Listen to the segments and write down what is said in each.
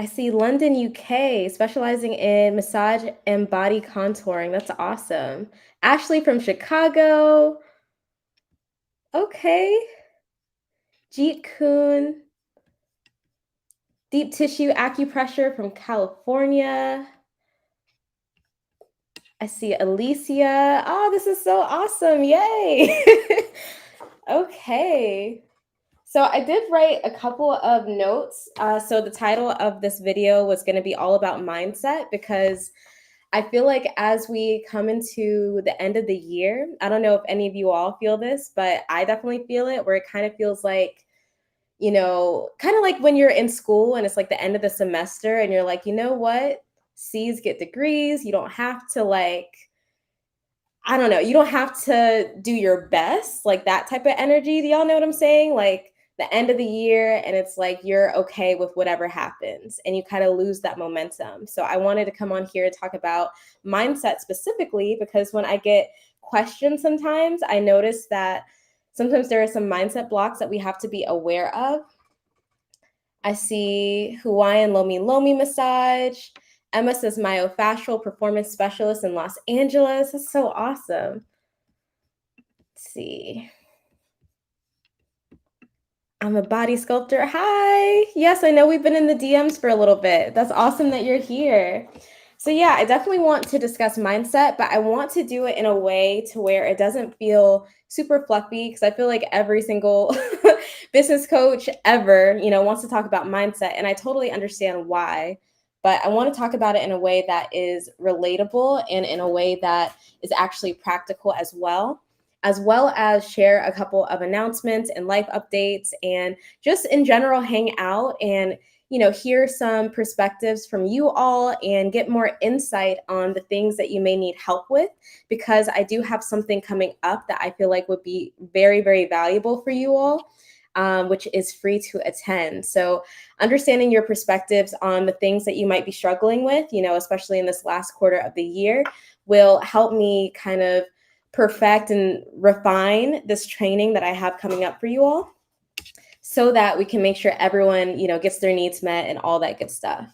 I see London, UK, specializing in massage and body contouring. That's awesome. Ashley from Chicago. Okay. Jeet Kuhn, deep tissue acupressure from California. I see Alicia. Oh, this is so awesome. Yay. Okay. So I did write a couple of notes. So the title of this video was going to be all about mindset because I feel like as we come into the end of the year, I don't know if any of you all feel this, but I definitely feel it where it kind of feels like, kind of like when you're in school and it's like the end of the semester and you're like, you know what? C's get degrees. You don't have to I don't know, you don't have to do your best, like that type of energy. Do y'all know what I'm saying? Like the end of the year, and it's like you're okay with whatever happens, and you kind of lose that momentum. So I wanted to come on here and talk about mindset specifically because when I get questions sometimes, I notice that sometimes there are some mindset blocks that we have to be aware of. I see Hawaiian Lomi Lomi massage. Emma says myofascial performance specialist in Los Angeles. That's so awesome. Let's see. I'm a body sculptor. Hi. Yes, I know we've been in the DMs for a little bit. That's awesome that you're here. So yeah, I definitely want to discuss mindset, but I want to do it in a way to where it doesn't feel super fluffy because I feel like every single business coach ever, wants to talk about mindset, and I totally understand why. But I want to talk about it in a way that is relatable and in a way that is actually practical as well as share a couple of announcements and life updates and just in general hang out and hear some perspectives from you all and get more insight on the things that you may need help with, because I do have something coming up that I feel like would be very, very valuable for you all, which is free to attend. So understanding your perspectives on the things that you might be struggling with, especially in this last quarter of the year, will help me kind of perfect and refine this training that I have coming up for you all, so that we can make sure everyone, gets their needs met and all that good stuff.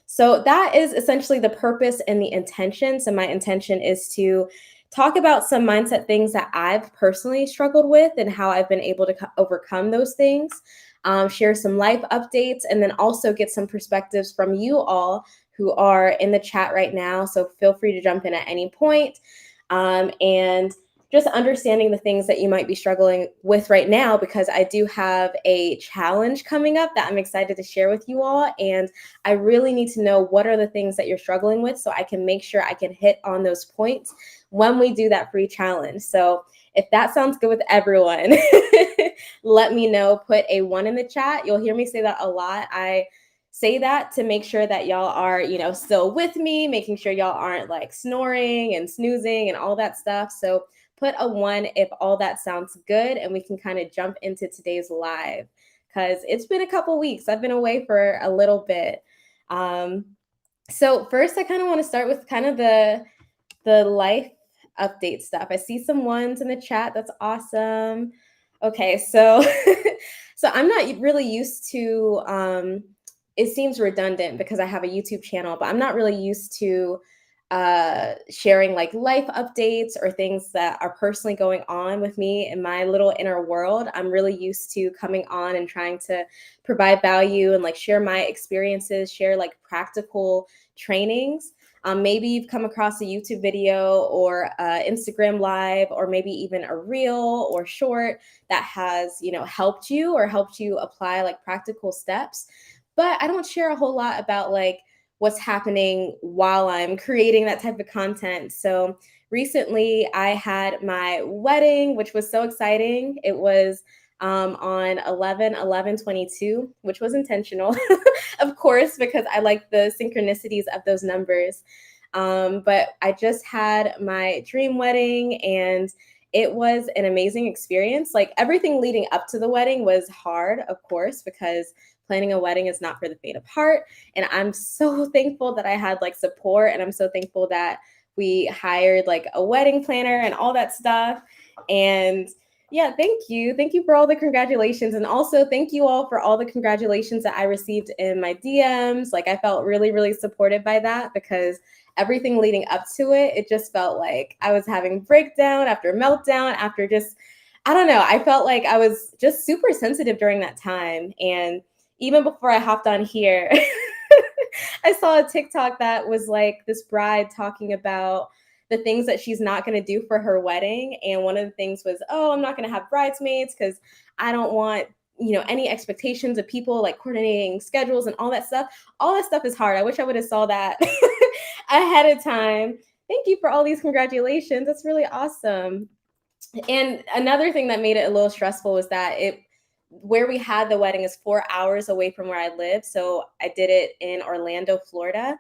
So that is essentially the purpose and the intention. So my intention is to talk about some mindset things that I've personally struggled with and how I've been able to overcome those things, share some life updates, and then also get some perspectives from you all who are in the chat right now. So feel free to jump in at any point. And just understanding the things that you might be struggling with right now, because I do have a challenge coming up that I'm excited to share with you all. And I really need to know what are the things that you're struggling with so I can make sure I can hit on those points when we do that free challenge. So if that sounds good with everyone, let me know. Put a 1 in the chat. You'll hear me say that a lot. I say that to make sure that y'all are, still with me, making sure y'all aren't like snoring and snoozing and all that stuff. So put a 1 if all that sounds good, and we can kind of jump into today's live because it's been a couple weeks. I've been away for a little bit. So first, I kind of want to start with kind of the life update stuff. I see some 1s in the chat. That's awesome. Okay, so so I'm not really used to. It seems redundant because I have a YouTube channel, but I'm not really used to sharing like life updates or things that are personally going on with me in my little inner world. I'm really used to coming on and trying to provide value and like share my experiences, share like practical trainings. Maybe you've come across a YouTube video or Instagram live, or maybe even a reel or short that has, helped you or helped you apply like practical steps. But I don't share a whole lot about like what's happening while I'm creating that type of content. So recently I had my wedding, which was so exciting. It was on 11/11/22, which was intentional, of course, because I like the synchronicities of those numbers. But I just had my dream wedding, and it was an amazing experience. Like everything leading up to the wedding was hard, of course, because planning a wedding is not for the faint of heart. And I'm so thankful that I had like support, and I'm so thankful that we hired like a wedding planner and all that stuff. And Yeah, thank you. Thank you for all the congratulations. And also thank you all for all the congratulations that I received in my DMs. Like I felt really, really supported by that because everything leading up to it, it just felt like I was having breakdown after meltdown after just, I don't know. I felt like I was just super sensitive during that time. And even before I hopped on here, I saw a TikTok that was like this bride talking about the things that she's not going to do for her wedding. And one of the things was, oh, I'm not going to have bridesmaids because I don't want, any expectations of people like coordinating schedules and all that stuff. All that stuff is hard. I wish I would have saw that ahead of time. Thank you for all these congratulations. That's really awesome. And another thing that made it a little stressful was that where we had the wedding is 4 hours away from where I live. So I did it in Orlando, Florida,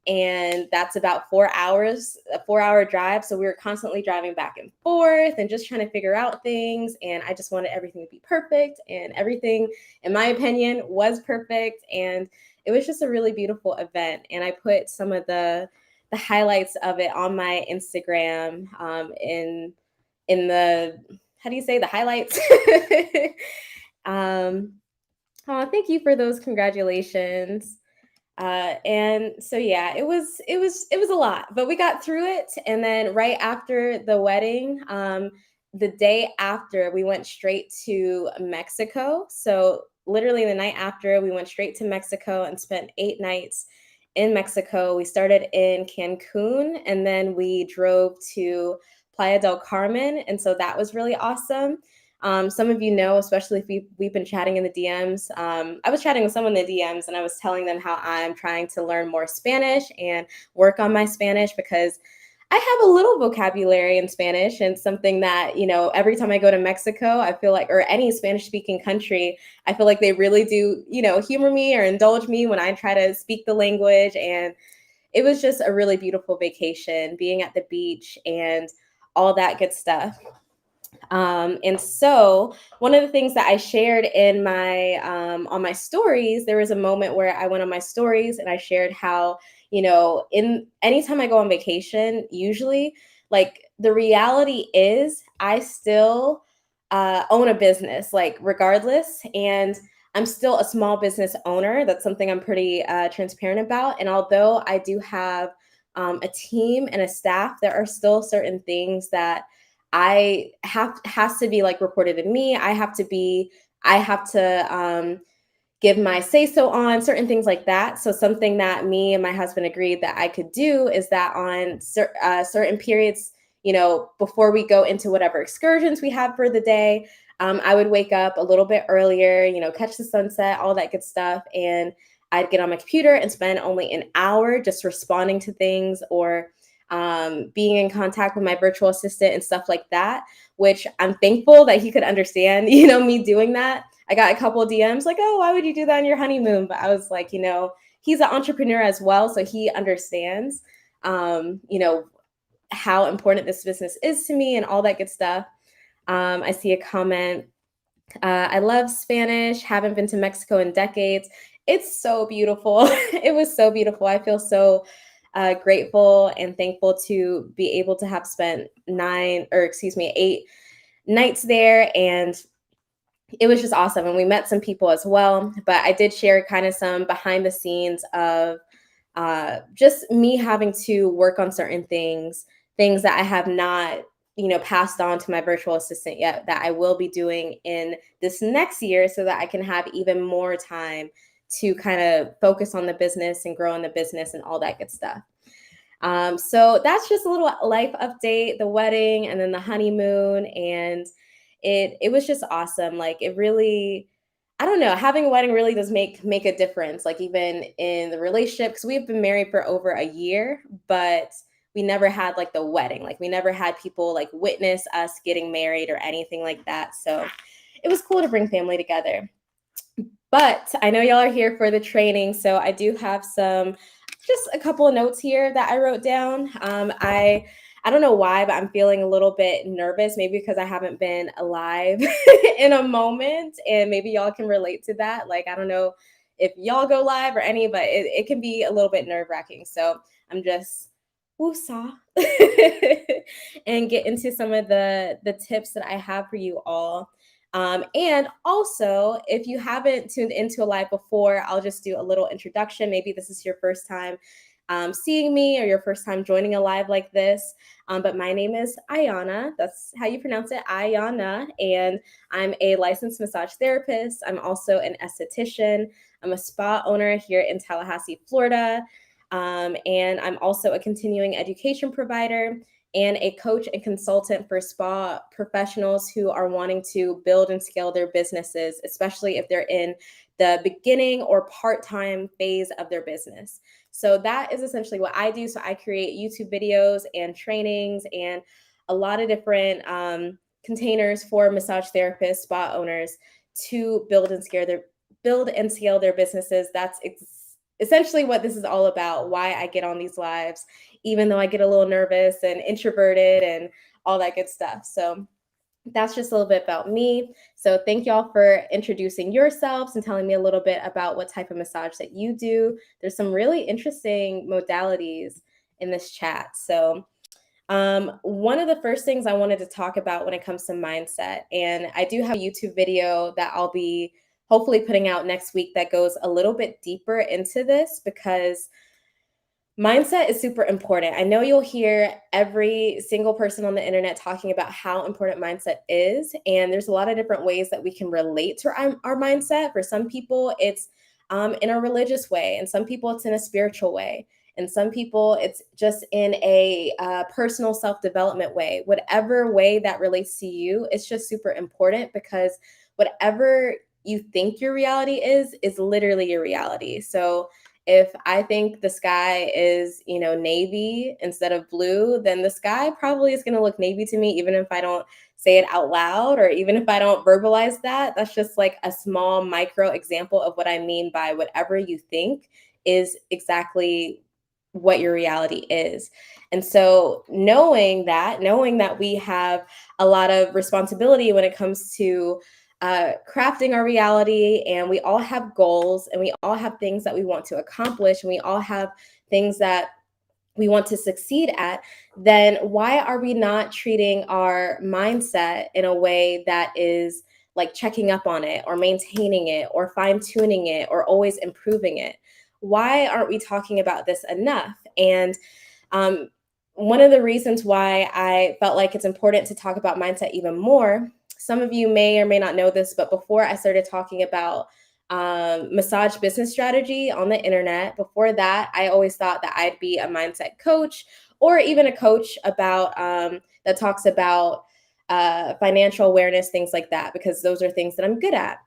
and that's about 4 hours, a 4 hour drive. So we were constantly driving back and forth and just trying to figure out things. And I just wanted everything to be perfect, and everything, in my opinion, was perfect. And it was just a really beautiful event. And I put some of the highlights of it on my Instagram, in the, how do you say, the highlights. um oh, thank you for those congratulations. And so yeah, it was a lot, but we got through it. And then right after the wedding, the day after, we went straight to Mexico. So literally the night after, we went straight to Mexico and spent 8 nights in Mexico. We started in Cancun, and then we drove to Playa del Carmen, and so that was really awesome. Some of you know, especially if we've been chatting in the DMs. I was chatting with someone in the DMs, and I was telling them how I'm trying to learn more Spanish and work on my Spanish because I have a little vocabulary in Spanish, and something that, every time I go to Mexico, I feel like, or any Spanish speaking country, I feel like they really do, humor me or indulge me when I try to speak the language. And it was just a really beautiful vacation, being at the beach and all that good stuff. And so one of the things that I shared in my on my stories, there was a moment where I went on my stories and I shared how, in anytime I go on vacation, usually, like, the reality is I still own a business, like, regardless. And I'm still a small business owner. That's something I'm pretty transparent about. And although I do have a team and a staff, there are still certain things that has to be like reported to me. I have to give my say so on certain things like that. So something that me and my husband agreed that I could do is that on certain periods, before we go into whatever excursions we have for the day, I would wake up a little bit earlier, catch the sunset, all that good stuff. And I'd get on my computer and spend only an hour just responding to things, or being in contact with my virtual assistant and stuff like that, which I'm thankful that he could understand, me doing that. I got a couple of DMs like, oh, why would you do that on your honeymoon? But I was like, he's an entrepreneur as well. So he understands, how important this business is to me and all that good stuff. I see a comment. I love Spanish, haven't been to Mexico in decades. It's so beautiful. It was so beautiful. I feel so grateful and thankful to be able to have spent 8 nights there. And it was just awesome. And we met some people as well. But I did share kind of some behind the scenes of just me having to work on certain things that I have not, passed on to my virtual assistant yet, that I will be doing in this next year so that I can have even more time to kind of focus on the business and grow in the business and all that good stuff. So that's just a little life update, the wedding and then the honeymoon. And it was just awesome. Like, it really, I don't know, having a wedding really does make a difference, like, even in the relationship, because we've been married for over a year, but we never had like the wedding. Like, we never had people like witness us getting married or anything like that. So it was cool to bring family together. But I know y'all are here for the training, so I do have just a couple of notes here that I wrote down. I don't know why, but I'm feeling a little bit nervous, maybe because I haven't been alive in a moment, and maybe y'all can relate to that. Like, I don't know if y'all go live or any, but it can be a little bit nerve-wracking. So I'm just woosah and get into some of the tips that I have for you all. And also, if you haven't tuned into a live before, I'll just do a little introduction. Maybe this is your first time seeing me or your first time joining a live like this. But my name is Ayana. That's how you pronounce it, Ayana. And I'm a licensed massage therapist. I'm also an esthetician. I'm a spa owner here in Tallahassee, Florida. And I'm also a continuing education provider and a coach and consultant for spa professionals who are wanting to build and scale their businesses, especially if they're in the beginning or part-time phase of their business. So that is essentially what I do. So I create YouTube videos and trainings and a lot of different containers for massage therapists, spa owners to build and scale their businesses. That's essentially what this is all about, why I get on these lives, even though I get a little nervous and introverted and all that good stuff. So that's just a little bit about me. So thank y'all for introducing yourselves and telling me a little bit about what type of massage that you do. There's some really interesting modalities in this chat. So one of the first things I wanted to talk about when it comes to mindset, and I do have a YouTube video that I'll be hopefully putting out next week that goes a little bit deeper into this because mindset is super important. I know you'll hear every single person on the internet talking about how important mindset is. And there's a lot of different ways that we can relate to our mindset. For some people, it's in a religious way, and some people, it's in a spiritual way. And some people, it's just in a personal self-development way. Whatever way that relates to you, it's just super important because whatever you think your reality is literally your reality. So if I think the sky is, navy instead of blue, then the sky probably is going to look navy to me, even if I don't say it out loud or even if I don't verbalize that. That's just like a small micro example of what I mean by whatever you think is exactly what your reality is. And so knowing that we have a lot of responsibility when it comes to crafting our reality, and we all have goals and we all have things that we want to accomplish and we all have things that we want to succeed at, then why are we not treating our mindset in a way that is like checking up on it or maintaining it or fine tuning it or always improving it? Why aren't we talking about this enough? And one of the reasons why I felt like it's important to talk about mindset even more, some of you may or may not know this, but before I started talking about massage business strategy on the internet, before that, I always thought that I'd be a mindset coach or even a coach about that talks about financial awareness, things like that, because those are things that I'm good at.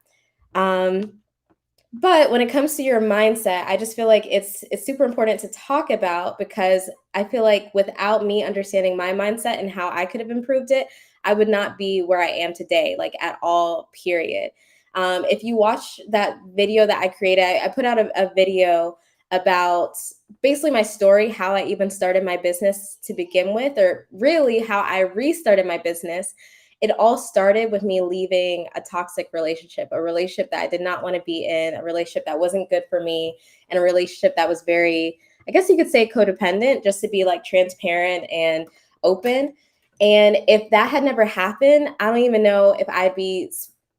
But when it comes to your mindset, I just feel like it's super important to talk about because I feel like without me understanding my mindset and how I could have improved it, I would not be where I am today, like at all, period. If you watch that video that I created, I put out a video about basically my story, how I even started my business to begin with, or really how I restarted my business. It all started with me leaving a toxic relationship, a relationship that I did not want to be in, a relationship that wasn't good for me, and a relationship that was very, I guess you could say, codependent, just to be like transparent and open. And if that had never happened, I don't even know if I'd be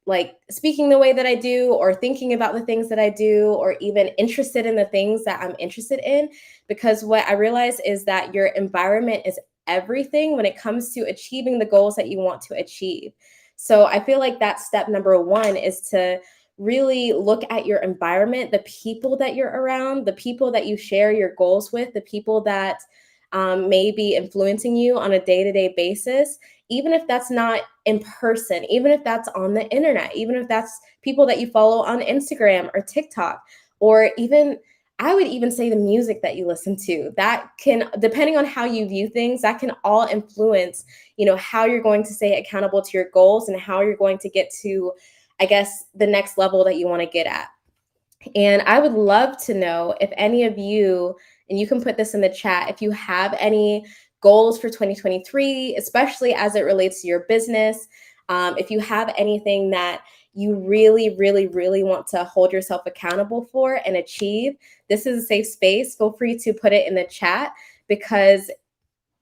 like speaking the way that I do or thinking about the things that I do or even interested in the things that I'm interested in. Because what I realize is that your environment is everything when it comes to achieving the goals that you want to achieve. So I feel like that's step number one, is to really look at your environment, the people that you're around, the people that you share your goals with, the people that may be influencing you on a day-to-day basis, even if that's not in person, even if that's on the internet, even if that's people that you follow on Instagram or TikTok, or even I would even say the music that you listen to. That can, depending on how you view things, that can all influence, how you're going to stay accountable to your goals and how you're going to get to, I guess, the next level that you want to get at. And I would love to know if any of you, and you can put this in the chat, if you have any goals for 2023, especially as it relates to your business. If you have anything that you really, really, really want to hold yourself accountable for and achieve, this is a safe space. Feel free to put it in the chat because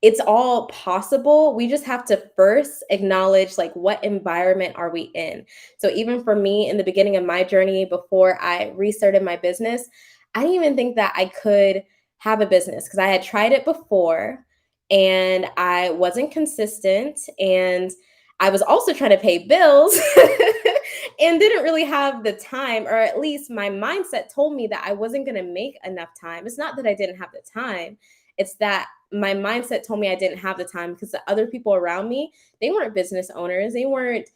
it's all possible. We just have to first acknowledge like what environment are we in. So even for me in the beginning of my journey before I restarted my business, I didn't even think that I could have a business because I had tried it before and I wasn't consistent, and I was also trying to pay bills and didn't really have the time, or at least my mindset told me that I wasn't going to make enough time. It's not that I didn't have the time. It's that my mindset told me I didn't have the time because the other people around me, they weren't business owners. They weren't,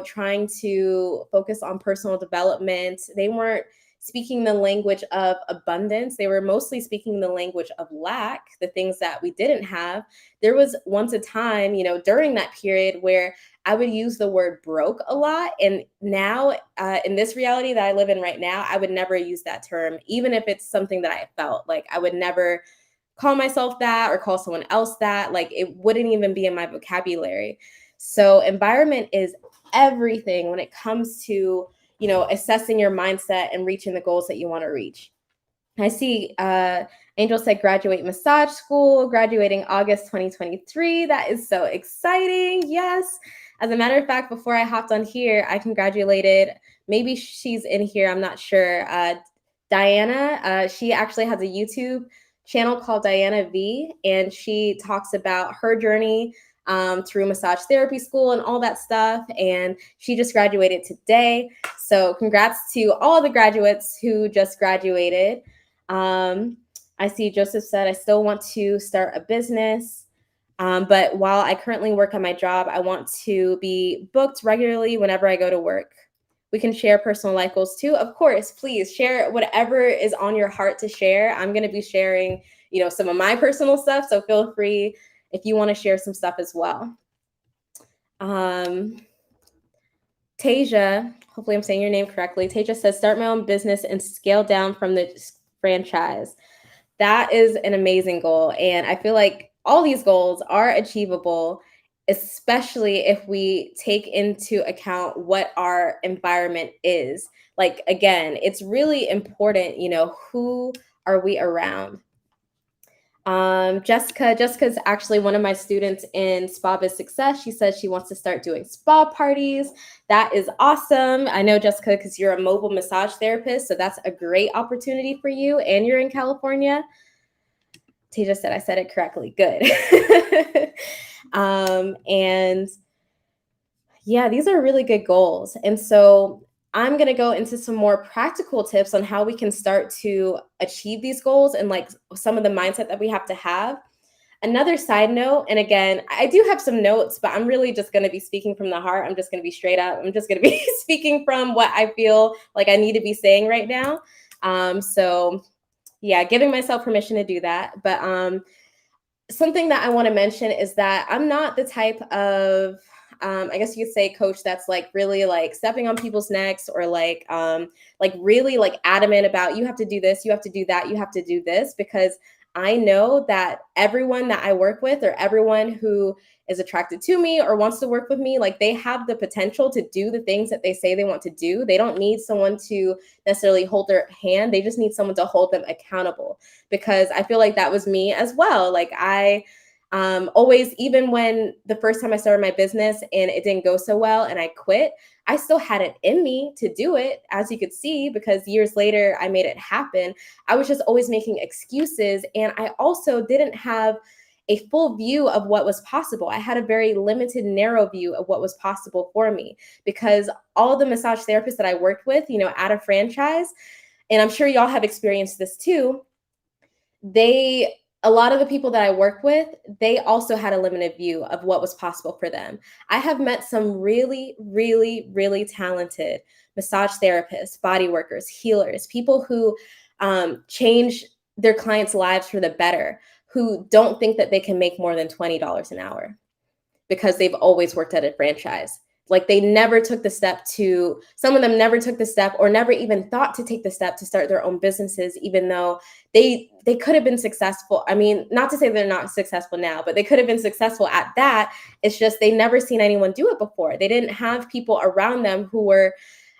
trying to focus on personal development. They weren't speaking the language of abundance. They were mostly speaking the language of lack, the things that we didn't have. There was once a time, during that period where I would use the word broke a lot. And now, in this reality that I live in right now, I would never use that term, even if it's something that I felt like I would never call myself that or call someone else that. Like it wouldn't even be in my vocabulary. So environment is everything when it comes to, assessing your mindset and reaching the goals that you want to reach. I see Angel said graduate massage school, graduating August 2023. That is so exciting. Yes. As a matter of fact, before I hopped on here, I congratulated, maybe she's in here, I'm not sure, Diana. She actually has a YouTube channel called Diana V, and she talks about her journey through massage therapy school and all that stuff. And she just graduated today. So congrats to all the graduates who just graduated. I see Joseph said, I still want to start a business. But while I currently work on my job, I want to be booked regularly whenever I go to work. We can share personal life goals too. Of course, please share whatever is on your heart to share. I'm going to be sharing, some of my personal stuff. So feel free if you want to share some stuff as well. Tasia, hopefully I'm saying your name correctly. Tasia says, start my own business and scale down from the franchise. That is an amazing goal. And I feel like all these goals are achievable, especially if we take into account what our environment is. Like, again, it's really important, who are we around? Jessica's actually one of my students in SpaBizSuccess. She says she wants to start doing spa parties. That is awesome. I know, Jessica, because you're a mobile massage therapist, so that's a great opportunity for you, and you're in California. Tasia said I said it correctly. Good. And yeah, these are really good goals. And so I'm going to go into some more practical tips on how we can start to achieve these goals and like some of the mindset that we have to have. Another side note, and again, I do have some notes, but I'm really just going to be speaking from the heart. I'm just going to be straight up. I'm just going to be speaking from what I feel like I need to be saying right now. So yeah, giving myself permission to do that. But something that I want to mention is that I'm not the type of I guess you could say coach that's like really like stepping on people's necks or like really like adamant about you have to do this, you have to do that, you have to do this, because I know that everyone that I work with or everyone who is attracted to me or wants to work with me, like they have the potential to do the things that they say they want to do. They don't need someone to necessarily hold their hand. They just need someone to hold them accountable, because I feel like that was me as well. Like I always, even when the first time I started my business and it didn't go so well and I quit, I still had it in me to do it, as you could see, because years later I made it happen. I was just always making excuses. And I also didn't have a full view of what was possible. I had a very limited, narrow view of what was possible for me, because all the massage therapists that I worked with, at a franchise, and I'm sure y'all have experienced this too, a lot of the people that I work with, they also had a limited view of what was possible for them. I have met some really, really, really talented massage therapists, body workers, healers, people who change their clients' lives for the better, who don't think that they can make more than $20 an hour because they've always worked at a franchise. Like they never took the step to, some of them never took the step or never even thought to take the step to start their own businesses, even though they could have been successful. I mean, not to say they're not successful now, but they could have been successful at that. It's just they never seen anyone do it before. They didn't have people around them who were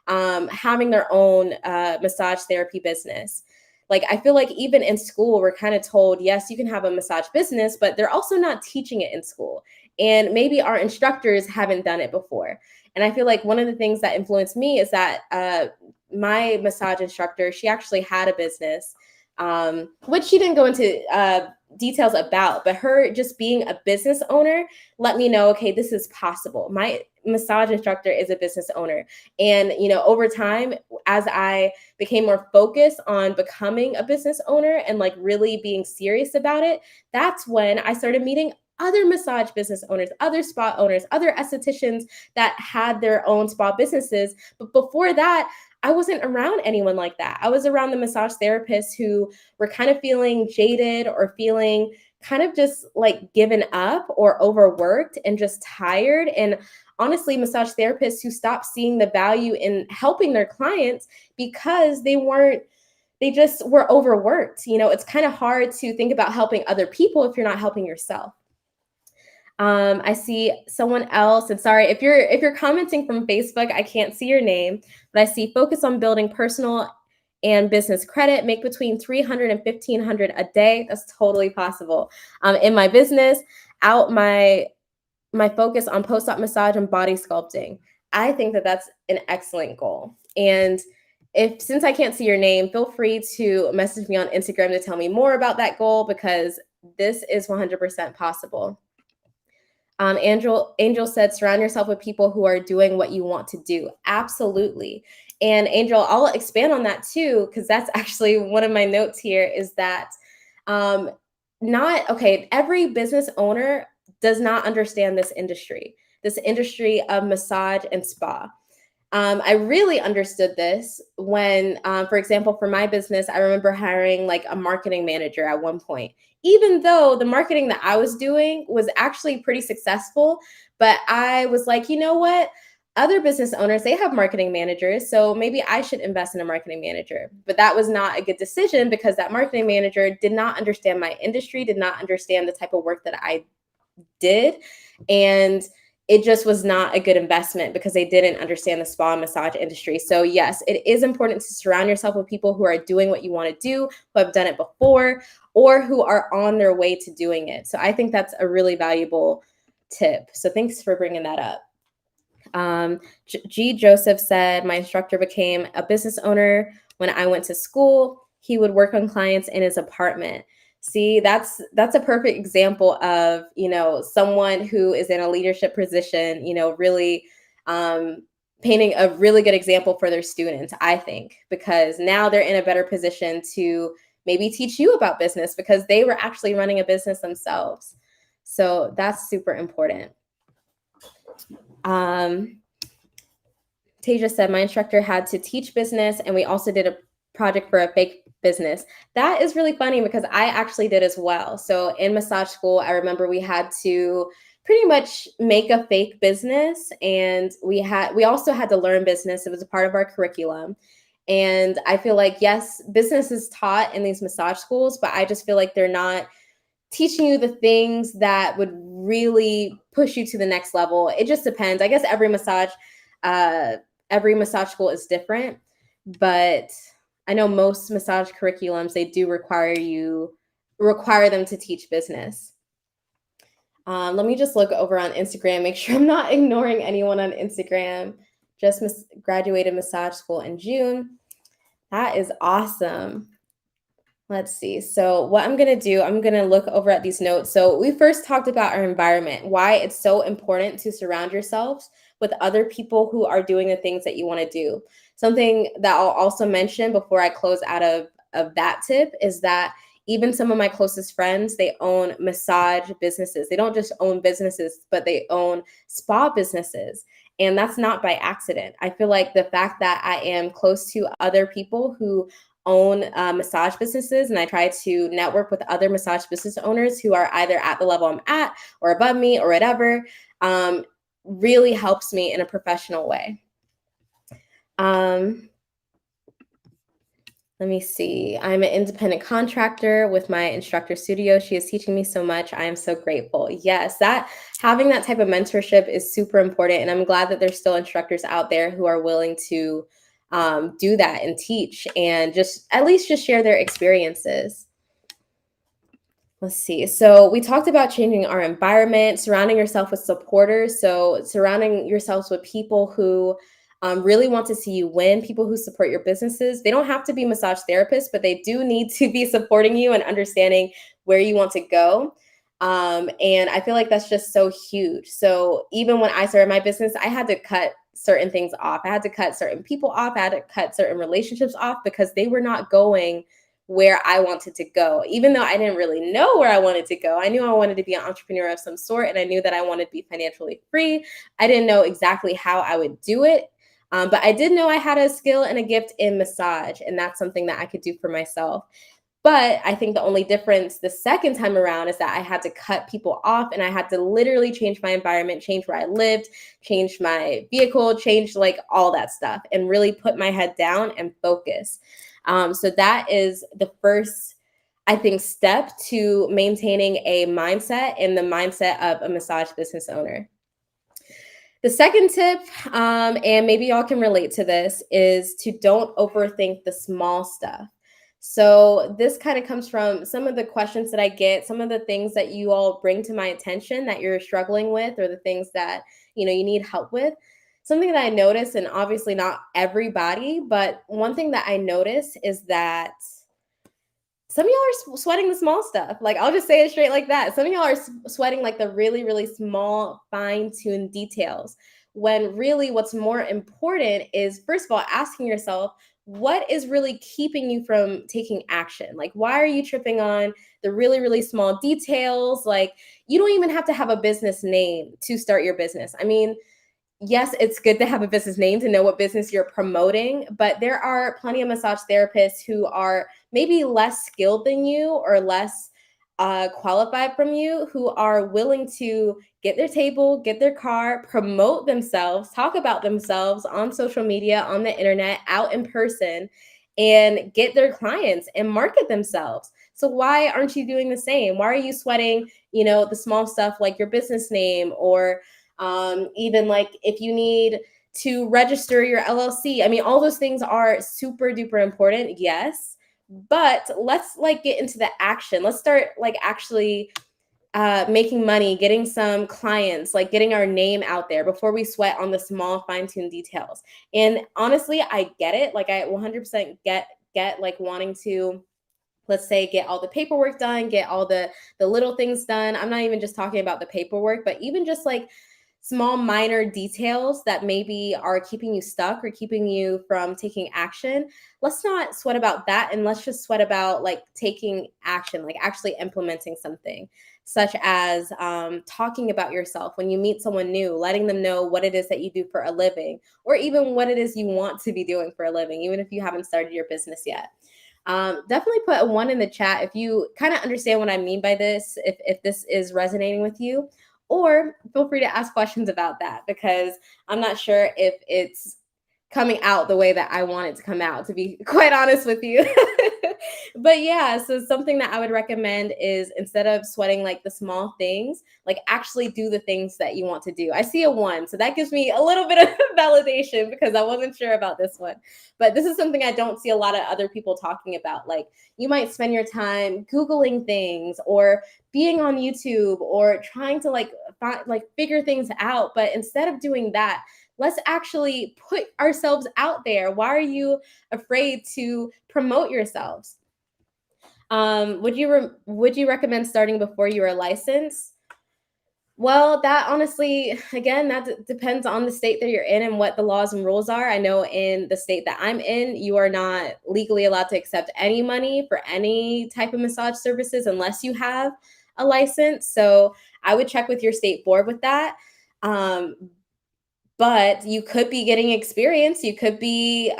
having their own massage therapy business. Like, I feel like even in school, we're kind of told, yes, you can have a massage business, but they're also not teaching it in school. And maybe our instructors haven't done it before. And I feel like one of the things that influenced me is that my massage instructor, she actually had a business, which she didn't go into details about, but her just being a business owner let me know, okay, this is possible. My massage instructor is a business owner. And, over time, as I became more focused on becoming a business owner and like really being serious about it, that's when I started meeting other massage business owners, other spa owners, other estheticians that had their own spa businesses. But before that, I wasn't around anyone like that. I was around the massage therapists who were kind of feeling jaded or feeling kind of just like given up or overworked and just tired. And honestly, massage therapists who stopped seeing the value in helping their clients because they just were overworked. It's kind of hard to think about helping other people if you're not helping yourself. I see someone else, and sorry if you're commenting from Facebook, I can't see your name, but I see focus on building personal and business credit, make between 300 and 1,500 a day. That's totally possible. In my business, out my focus on post-op massage and body sculpting. I think that that's an excellent goal. And since I can't see your name, feel free to message me on Instagram to tell me more about that goal, because this is 100% possible. Angel said, surround yourself with people who are doing what you want to do. Absolutely. And Angel, I'll expand on that too, because that's actually one of my notes here is that every business owner does not understand this industry of massage and spa. I really understood this when, for example, for my business, I remember hiring like a marketing manager at one point, even though the marketing that I was doing was actually pretty successful. But I was like, you know what? Other business owners, they have marketing managers, so maybe I should invest in a marketing manager. But that was not a good decision because that marketing manager did not understand my industry, did not understand the type of work that I did. And it just was not a good investment because they didn't understand the spa and massage industry. So yes, it is important to surround yourself with people who are doing what you want to do, who have done it before, or who are on their way to doing it. So I think that's a really valuable tip. So thanks for bringing that up. G. Joseph said, my instructor became a business owner when I went to school. He would work on clients in his apartment. See, that's a perfect example of, someone who is in a leadership position, really painting a really good example for their students, I think, because now they're in a better position to maybe teach you about business because they were actually running a business themselves. So that's super important. Tasia said, my instructor had to teach business, and we also did a project for a fake business. That is really funny because I actually did as well. So in massage school, I remember we had to pretty much make a fake business, and we also had to learn business. It was a part of our curriculum. And I feel like, yes, business is taught in these massage schools, but I just feel like they're not teaching you the things that would really push you to the next level. It just depends. I guess every massage school is different, but I know most massage curriculums, they do require them to teach business. Let me just look over on Instagram, make sure I'm not ignoring anyone on Instagram. Just graduated massage school in June. That is awesome. Let's see. So what I'm going to do, I'm going to look over at these notes. So we first talked about our environment, why it's so important to surround yourselves with other people who are doing the things that you want to do. Something that I'll also mention before I close out of that tip is that even some of my closest friends, they own massage businesses. They don't just own businesses, but they own spa businesses. And that's not by accident. I feel like the fact that I am close to other people who own massage businesses, and I try to network with other massage business owners who are either at the level I'm at or above me or whatever, really helps me in a professional way. Let me see. I'm an independent contractor with my instructor studio. She is teaching me so much. I am so grateful. Yes, having that type of mentorship is super important. And I'm glad that there's still instructors out there who are willing to do that and teach and just at least just share their experiences. Let's see. So we talked about changing our environment, surrounding yourself with supporters. So surrounding yourselves with people who really want to see you win, people who support your businesses. They don't have to be massage therapists, but they do need to be supporting you and understanding where you want to go. And I feel like that's just so huge. So even when I started my business, I had to cut certain things off. I had to cut certain people off. I had to cut certain relationships off because they were not going where I wanted to go. Even though I didn't really know where I wanted to go, I knew I wanted to be an entrepreneur of some sort, and I knew that I wanted to be financially free. I didn't know exactly how I would do it, but I did know I had a skill and a gift in massage, and that's something that I could do for myself. But I think the only difference the second time around is that I had to cut people off, and I had to literally change my environment, change where I lived, change my vehicle, change like all that stuff, and really put my head down and focus. So that is the first, I think, step to maintaining a mindset and the mindset of a massage business owner. The second tip, and maybe y'all can relate to this, is to don't overthink the small stuff. So this kind of comes from some of the questions that I get, some of the things that you all bring to my attention that you're struggling with, or the things that you need help with. Something that I notice, and obviously not everybody, but one thing that I notice is that some of y'all are sweating the small stuff. Like, I'll just say it straight like that. Some of y'all are sweating like the really, really small, fine-tuned details. When really what's more important is, first of all, asking yourself, what is really keeping you from taking action? Like, why are you tripping on the really, really small details? Like, you don't even have to have a business name to start your business. I mean, yes, it's good to have a business name to know what business you're promoting, but there are plenty of massage therapists who are maybe less skilled than you or less qualified from you, who are willing to get their table, get their car, promote themselves, talk about themselves on social media, on the internet, out in person, and get their clients and market themselves. So why aren't you doing the same? Why are you sweating, the small stuff like your business name, or even like if you need to register your LLC? I mean, all those things are super duper important, yes, but let's like get into the action. Let's start like actually making money, getting some clients, like getting our name out there before we sweat on the small fine-tuned details. And honestly, I get it. Like, I 100% get like wanting to, let's say, get all the paperwork done, get all the little things done. I'm not even just talking about the paperwork, but even just like small minor details that maybe are keeping you stuck or keeping you from taking action. Let's not sweat about that, and let's just sweat about like taking action, like actually implementing something, such as talking about yourself when you meet someone new, letting them know what it is that you do for a living, or even what it is you want to be doing for a living, even if you haven't started your business yet. Definitely put a 1 in the chat if you kind of understand what I mean by this, if this is resonating with you, or feel free to ask questions about that, because I'm not sure if it's coming out the way that I want it to come out, to be quite honest with you. But yeah, so something that I would recommend is, instead of sweating like the small things, like actually do the things that you want to do. I see a 1, so that gives me a little bit of validation, because I wasn't sure about this one. But this is something I don't see a lot of other people talking about. Like, you might spend your time Googling things or being on YouTube or trying to figure things out. But instead of doing that, let's actually put ourselves out there. Why are you afraid to promote yourselves? Would you recommend starting before you are licensed? Well, that honestly, again, that depends on the state that you're in and what the laws and rules are. I know in the state that I'm in, you are not legally allowed to accept any money for any type of massage services unless you have a license. So I would check with your state board with that. But you could be getting experience. You could be,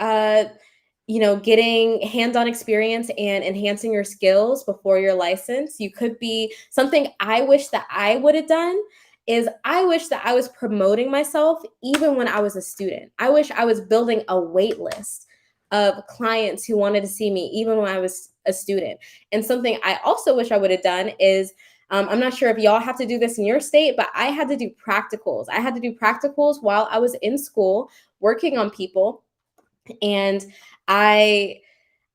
getting hands-on experience and enhancing your skills before your license. You could be, something I wish that I would have done is, I wish that I was promoting myself even when I was a student. I wish I was building a wait list of clients who wanted to see me even when I was a student. And something I also wish I would have done is, I'm not sure if y'all have to do this in your state, but I had to do practicals. I had to do practicals while I was in school working on people. And I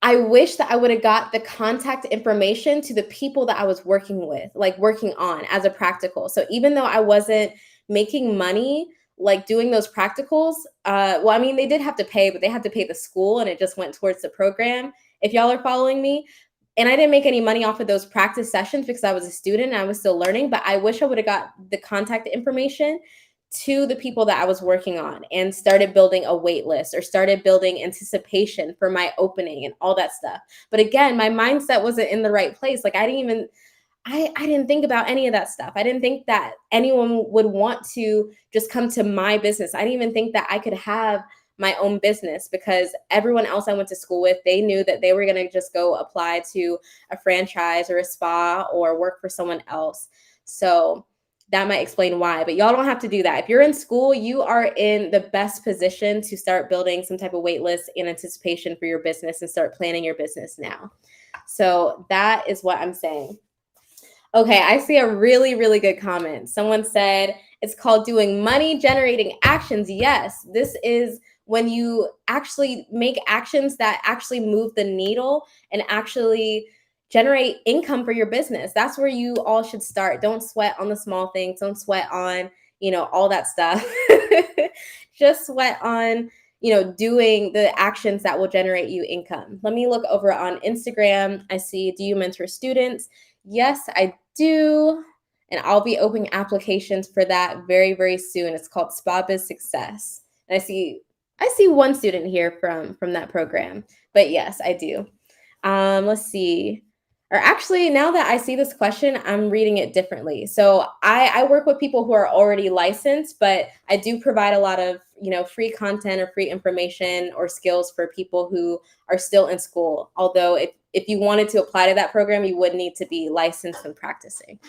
wish that I would have got the contact information to the people that I was working with, like working on as a practical. So even though I wasn't making money, like doing those practicals, well, I mean, they did have to pay, but they had to pay the school and it just went towards the program, if y'all are following me. And I didn't make any money off of those practice sessions because I was a student and I was still learning, but I wish I would have got the contact information to the people that I was working on and started building a wait list or started building anticipation for my opening and all that stuff. But again, my mindset wasn't in the right place. Like I didn't think about any of that stuff. I didn't think that anyone would want to just come to my business. I didn't even think that I could have my own business because everyone else I went to school with, they knew that they were going to just go apply to a franchise or a spa or work for someone else. So that might explain why, but y'all don't have to do that. If you're in school, you are in the best position to start building some type of wait list in anticipation for your business and start planning your business now. So that is what I'm saying. Okay, I see a really, really good comment. Someone said it's called doing money generating actions. Yes, this is when you actually make actions that actually move the needle and actually generate income for your business. That's where you all should start. Don't sweat on the small things. Don't sweat on, all that stuff. Just sweat on, doing the actions that will generate you income. Let me look over on Instagram. I see, do you mentor students? Yes, I do. And I'll be opening applications for that very, very soon. It's called SpaBizSuccess. And I see one student here from that program. But yes, I do. Let's see. Or actually, now that I see this question, I'm reading it differently. So I work with people who are already licensed, but I do provide a lot of, free content or free information or skills for people who are still in school. Although if you wanted to apply to that program, you would need to be licensed and practicing.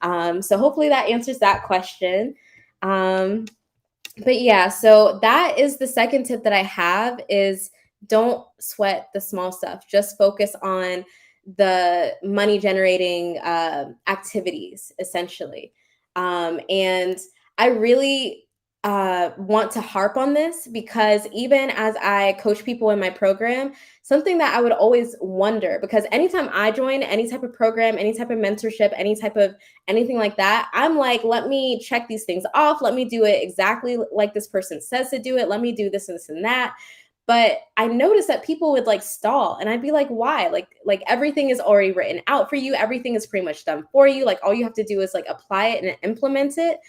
So hopefully that answers that question. But yeah, so that is the second tip that I have is don't sweat the small stuff. Just focus on the money generating activities, essentially. And I really want to harp on this because even as I coach people in my program, something that I would always wonder, because anytime I join any type of program, any type of mentorship, any type of anything like that, I'm like, let me check these things off. Let me do it exactly like this person says to do it. Let me do this and this and that. But I noticed that people would like stall and I'd be like, why? Like everything is already written out for you. Everything is pretty much done for you. Like all you have to do is like apply it and implement it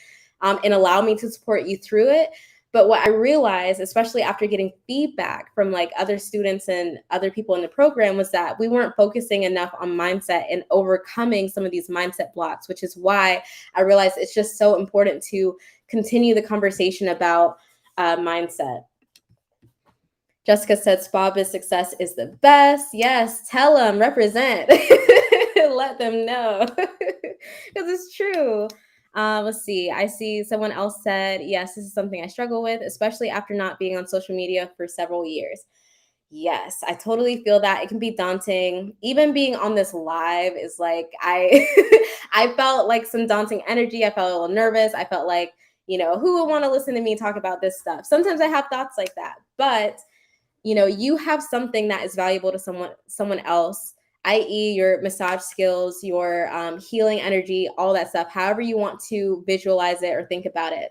and allow me to support you through it. But what I realized, especially after getting feedback from like other students and other people in the program, was that we weren't focusing enough on mindset and overcoming some of these mindset blocks, which is why I realized it's just so important to continue the conversation about mindset. Jessica said, SpaBizSuccess is the best. Yes, tell them, represent. Let them know. Because it's true. Let's see. I see someone else said, yes, this is something I struggle with, especially after not being on social media for several years. Yes, I totally feel that. It can be daunting. Even being on this live is like, I felt like some daunting energy. I felt a little nervous. I felt like, who would want to listen to me talk about this stuff? Sometimes I have thoughts like that, but you have something that is valuable to someone else, i.e. your massage skills, your healing energy, all that stuff, however you want to visualize it or think about it.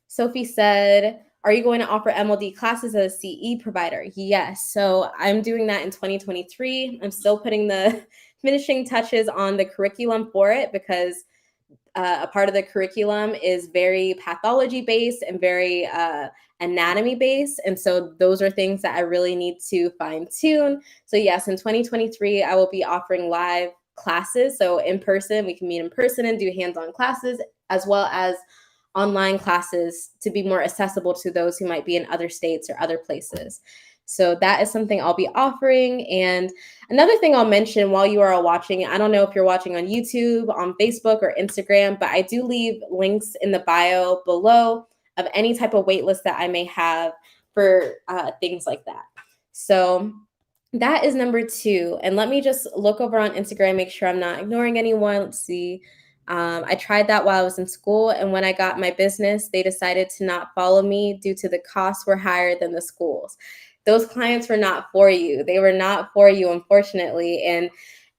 Sophie said, are you going to offer MLD classes as a CE provider? Yes. So I'm doing that in 2023. I'm still putting the finishing touches on the curriculum for it because a part of the curriculum is very pathology based and very anatomy based. And so those are things that I really need to fine tune. So yes, in 2023, I will be offering live classes. So in person, we can meet in person and do hands-on classes, as well as online classes to be more accessible to those who might be in other states or other places. So that is something I'll be offering. And another thing I'll mention while you are all watching, I don't know if you're watching on YouTube, on Facebook, or Instagram, but I do leave links in the bio below of any type of waitlist that I may have for things like that. So that is number 2. And let me just look over on Instagram, make sure I'm not ignoring anyone. Let's see. I tried that while I was in school, and when I got my business, they decided to not follow me due to the costs were higher than the schools. Those clients were not for you. They were not for you, unfortunately. And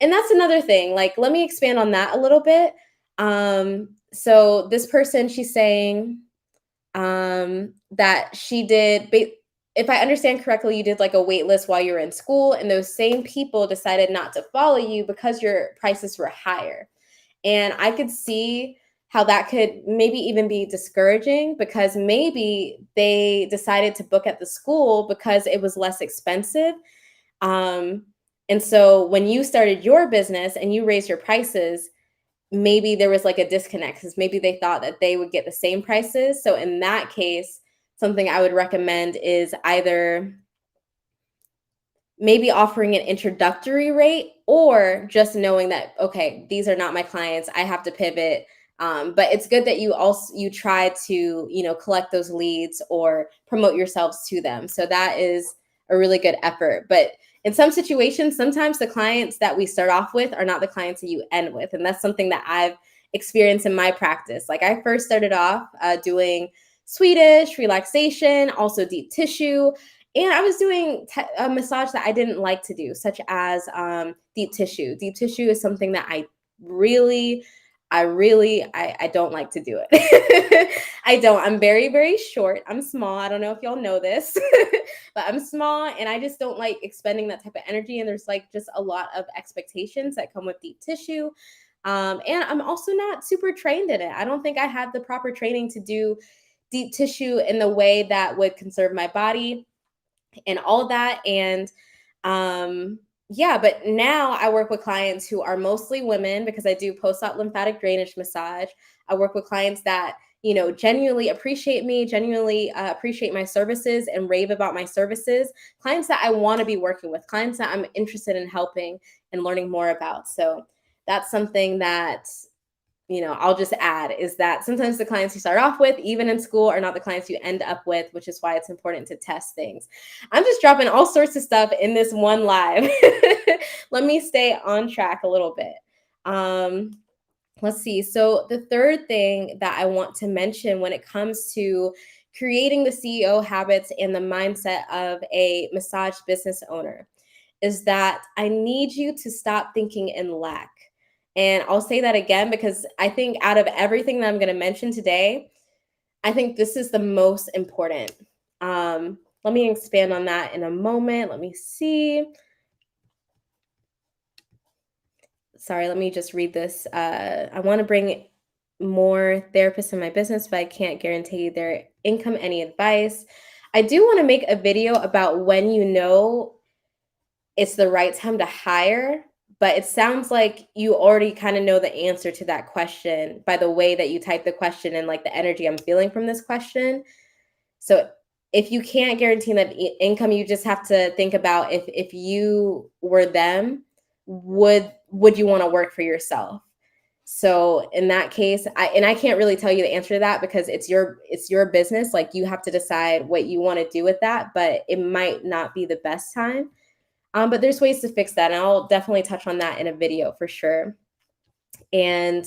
that's another thing. Like, let me expand on that a little bit. So this person, she's saying that she did, if I understand correctly, you did like a wait list while you were in school, and those same people decided not to follow you because your prices were higher. And I could see how that could maybe even be discouraging, because maybe they decided to book at the school because it was less expensive. Um, and so when you started your business and you raised your prices, maybe there was like a disconnect because maybe they thought that they would get the same prices. So in that case, something I would recommend is either maybe offering an introductory rate, or just knowing that, okay, these are not my clients, I have to pivot. But it's good that you try to, collect those leads or promote yourselves to them. So that is a really good effort. But in some situations, sometimes the clients that we start off with are not the clients that you end with. And that's something that I've experienced in my practice. Like, I first started off doing Swedish, relaxation, also deep tissue. And I was doing a massage that I didn't like to do, such as deep tissue. Deep tissue is something that I really, I don't like to do it. I don't. I'm very, very short. I'm small. I don't know if y'all know this, but I'm small, and I just don't like expending that type of energy. And there's like just a lot of expectations that come with deep tissue. And I'm also not super trained in it. I don't think I had the proper training to do deep tissue in the way that would conserve my body and all of that. And yeah, but now I work with clients who are mostly women, because I do post-op lymphatic drainage massage. I work with clients that, genuinely appreciate me, genuinely appreciate my services and rave about my services. Clients that I want to be working with, clients that I'm interested in helping and learning more about. So that's something that, I'll just add, is that sometimes the clients you start off with, even in school, are not the clients you end up with, which is why it's important to test things. I'm just dropping all sorts of stuff in this one live. Let me stay on track a little bit. Let's see. So the third thing that I want to mention when it comes to creating the CEO habits and the mindset of a massage business owner is that I need you to stop thinking in lack. And I'll say that again, because I think out of everything that I'm going to mention today, I think this is the most important. Let me expand on that in a moment. Let me see. Sorry, let me just read this. I want to bring more therapists in my business, but I can't guarantee their income. Any advice? I do want to make a video about when you know it's the right time to hire, but it sounds like you already kind of know the answer to that question by the way that you type the question and like the energy I'm feeling from this question. So if you can't guarantee that income, you just have to think about, if you were them, would you want to work for yourself? So in that case, I can't really tell you the answer to that, because it's your business. Like, you have to decide what you want to do with that, but it might not be the best time. But there's ways to fix that, and I'll definitely touch on that in a video for sure. And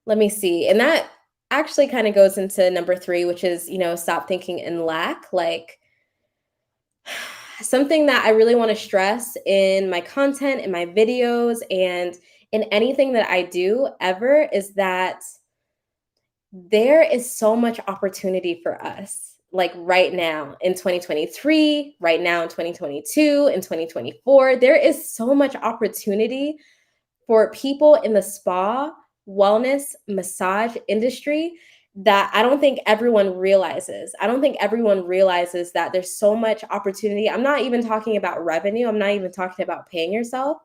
let me see. And that actually kind of goes into number 3, which is, stop thinking in lack. Like, something that I really want to stress in my content, in my videos, and in anything that I do ever, is that there is so much opportunity for us. Like, right now in 2023, right now in 2022, in 2024, there is so much opportunity for people in the spa, wellness, massage industry that I don't think everyone realizes. I don't think everyone realizes that there's so much opportunity. I'm not even talking about revenue. I'm not even talking about paying yourself,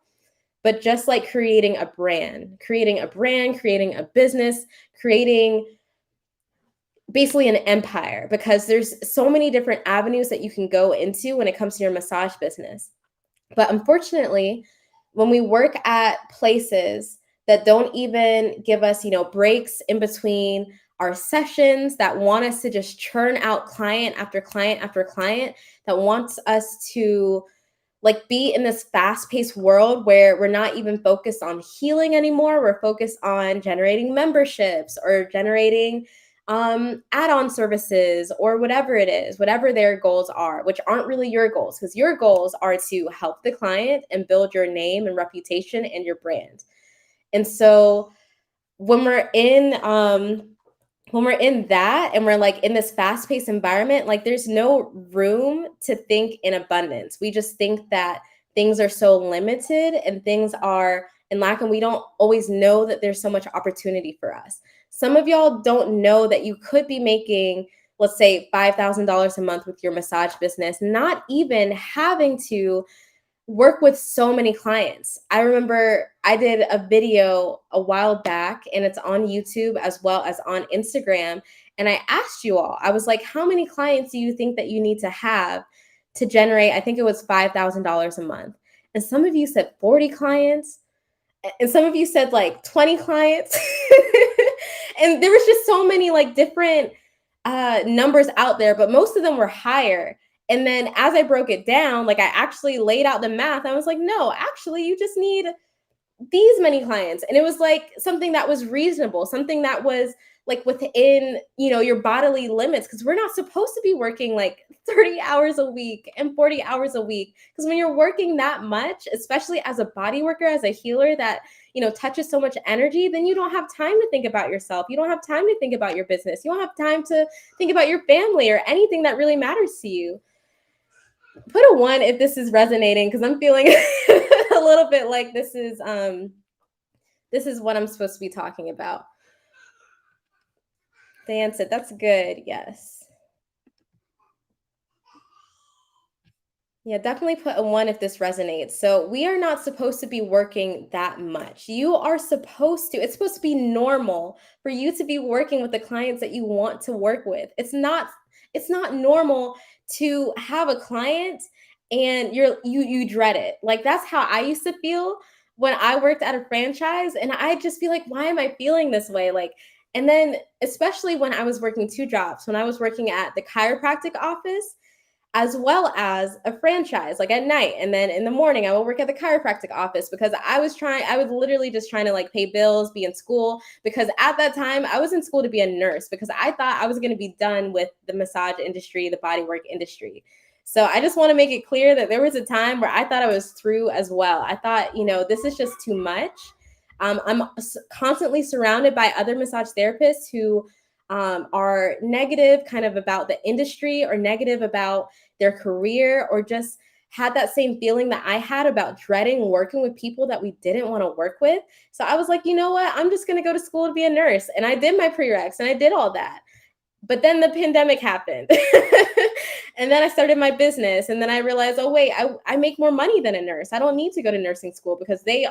but just like creating a brand, creating a business, creating basically an empire, because there's so many different avenues that you can go into when it comes to your massage business. But unfortunately, when we work at places that don't even give us, breaks in between our sessions, that want us to just churn out client after client after client, that wants us to like be in this fast-paced world where we're not even focused on healing anymore. We're focused on generating memberships or generating add-on services or whatever it is, whatever their goals are, which aren't really your goals, because your goals are to help the client and build your name and reputation and your brand. And so when we're in that and we're like in this fast-paced environment, like there's no room to think in abundance. We just think that things are so limited and things are in lack, and we don't always know that there's so much opportunity for us. Some of y'all don't know that you could be making, let's say, $5,000 a month with your massage business, not even having to work with so many clients. I remember I did a video a while back, and it's on YouTube as well as on Instagram. And I asked you all, I was like, how many clients do you think that you need to have to generate, I think it was $5,000 a month? And some of you said 40 clients, and some of you said like 20 clients. And there was just so many like different numbers out there, but most of them were higher. And then as I broke it down, like I actually laid out the math. I was like, no, actually, you just need these many clients. And it was like something that was reasonable, something that was like within, your bodily limits, because we're not supposed to be working like 30 hours a week and 40 hours a week. Because when you're working that much, especially as a body worker, as a healer that, touches so much energy, then you don't have time to think about yourself. You don't have time to think about your business. You don't have time to think about your family or anything that really matters to you. Put a 1 if this is resonating, because I'm feeling a little bit like this is what I'm supposed to be talking about. Dan said, that's good. Yes. Yeah, definitely put a 1 if this resonates. So we are not supposed to be working that much. You are supposed to, it's supposed to be normal for you to be working with the clients that you want to work with. It's not normal to have a client and you dread it. Like that's how I used to feel when I worked at a franchise, and I'd just be like, why am I feeling this way? Like, and then especially when I was working 2 jobs, when I was working at the chiropractic office as well as a franchise, like at night. And then in the morning, I will work at the chiropractic office because I was literally just trying to like pay bills, be in school. Because at that time, I was in school to be a nurse because I thought I was going to be done with the massage industry, the bodywork industry. So I just want to make it clear that there was a time where I thought I was through as well. I thought, this is just too much. I'm constantly surrounded by other massage therapists who are negative kind of about the industry or negative about their career, or just had that same feeling that I had about dreading working with people that we didn't want to work with. So I was like, you know what? I'm just going to go to school to be a nurse. And I did my prereqs and I did all that. But then the pandemic happened. And then I started my business. And then I realized, oh, wait, I make more money than a nurse. I don't need to go to nursing school, because they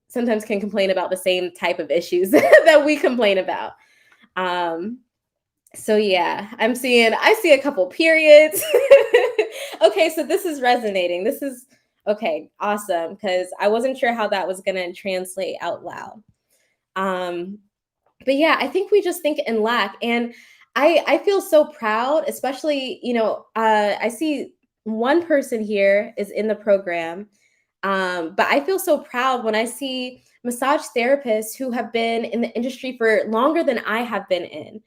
sometimes can complain about the same type of issues that we complain about. So yeah, I see a couple periods. Okay, so this is resonating. This is okay, awesome, because I wasn't sure how that was gonna translate out loud. But yeah, I think we just think in lack. And I feel so proud, especially, I see one person here is in the program. But I feel so proud when I see massage therapists who have been in the industry for longer than I have been in.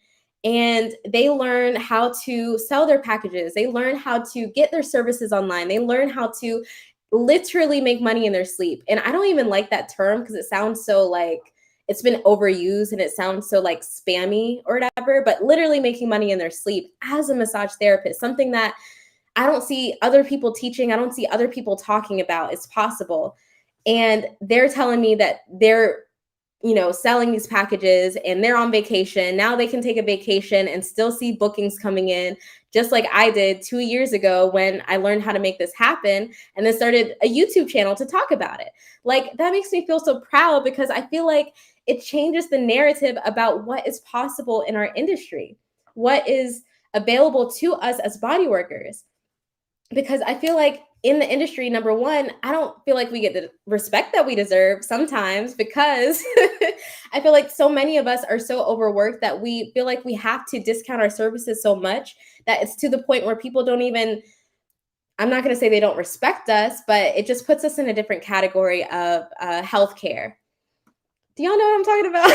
And they learn how to sell their packages. They learn how to get their services online. They learn how to literally make money in their sleep. And I don't even like that term because it sounds so like it's been overused and it sounds so like spammy or whatever, but literally making money in their sleep as a massage therapist, something that I don't see other people teaching. I don't see other people talking about. It's possible. And they're telling me that they're, selling these packages and they're on vacation. Now they can take a vacation and still see bookings coming in, just like I did 2 years ago when I learned how to make this happen and then started a YouTube channel to talk about it. Like, that makes me feel so proud because I feel like it changes the narrative about what is possible in our industry, what is available to us as body workers. Because I feel like in the industry, number one, I don't feel like we get the respect that we deserve sometimes, because I feel like so many of us are so overworked that we feel like we have to discount our services so much that it's to the point where people don't even I'm not going to say they don't respect us, but it just puts us in a different category of healthcare. Do y'all know what I'm talking about?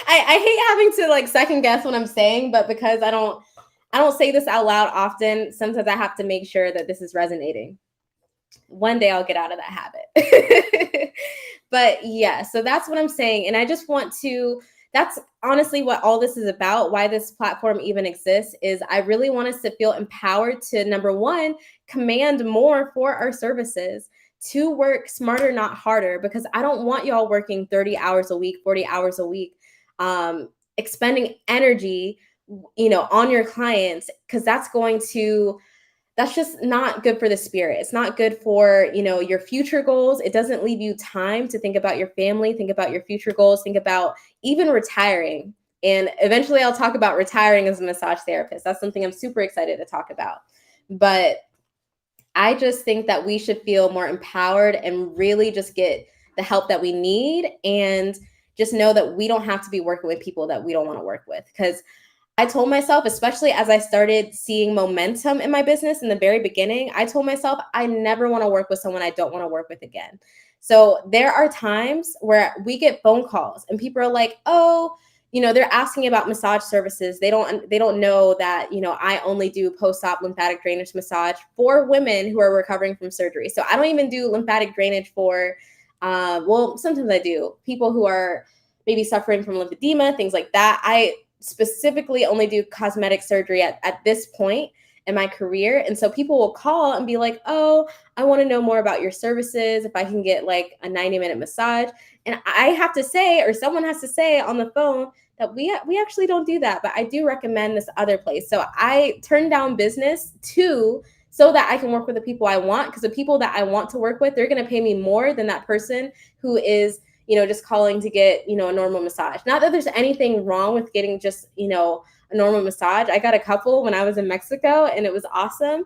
I hate having to like second guess what I'm saying, but because I don't say this out loud often, sometimes I have to make sure that this is resonating. One day I'll get out of that habit. But yeah, so that's what I'm saying. And I just want to, that's honestly what all this is about, why this platform even exists, is I really want us to feel empowered to, number one, command more for our services, to work smarter, not harder, because I don't want y'all working 30 hours a week, 40 hours a week, expending energy, on your clients, because that's just not good for the spirit. It's not good for, your future goals. It doesn't leave you time to think about your family, think about your future goals, think about even retiring. And eventually I'll talk about retiring as a massage therapist. That's something I'm super excited to talk about. But I just think that we should feel more empowered and really just get the help that we need, and just know that we don't have to be working with people that we don't want to work with. Because I told myself, especially as I started seeing momentum in my business in the very beginning, I told myself I never want to work with someone I don't want to work with again. So there are times where we get phone calls and people are like, oh, they're asking about massage services. They don't know that, I only do post-op lymphatic drainage massage for women who are recovering from surgery. So I don't even do lymphatic drainage for, well, sometimes I do, people who are maybe suffering from lymphedema, things like that. I specifically only do cosmetic surgery at this point in my career. And so people will call and be like, oh, I want to know more about your services, if I can get like a 90-minute massage. And I have to say, or someone has to say on the phone, that we actually don't do that, but I do recommend this other place. So I turn down business so that I can work with the people I want, because the people that I want to work with, they're going to pay me more than that person who is just calling to get, a normal massage. Not that there's anything wrong with getting just, a normal massage. I got a couple when I was in Mexico and it was awesome.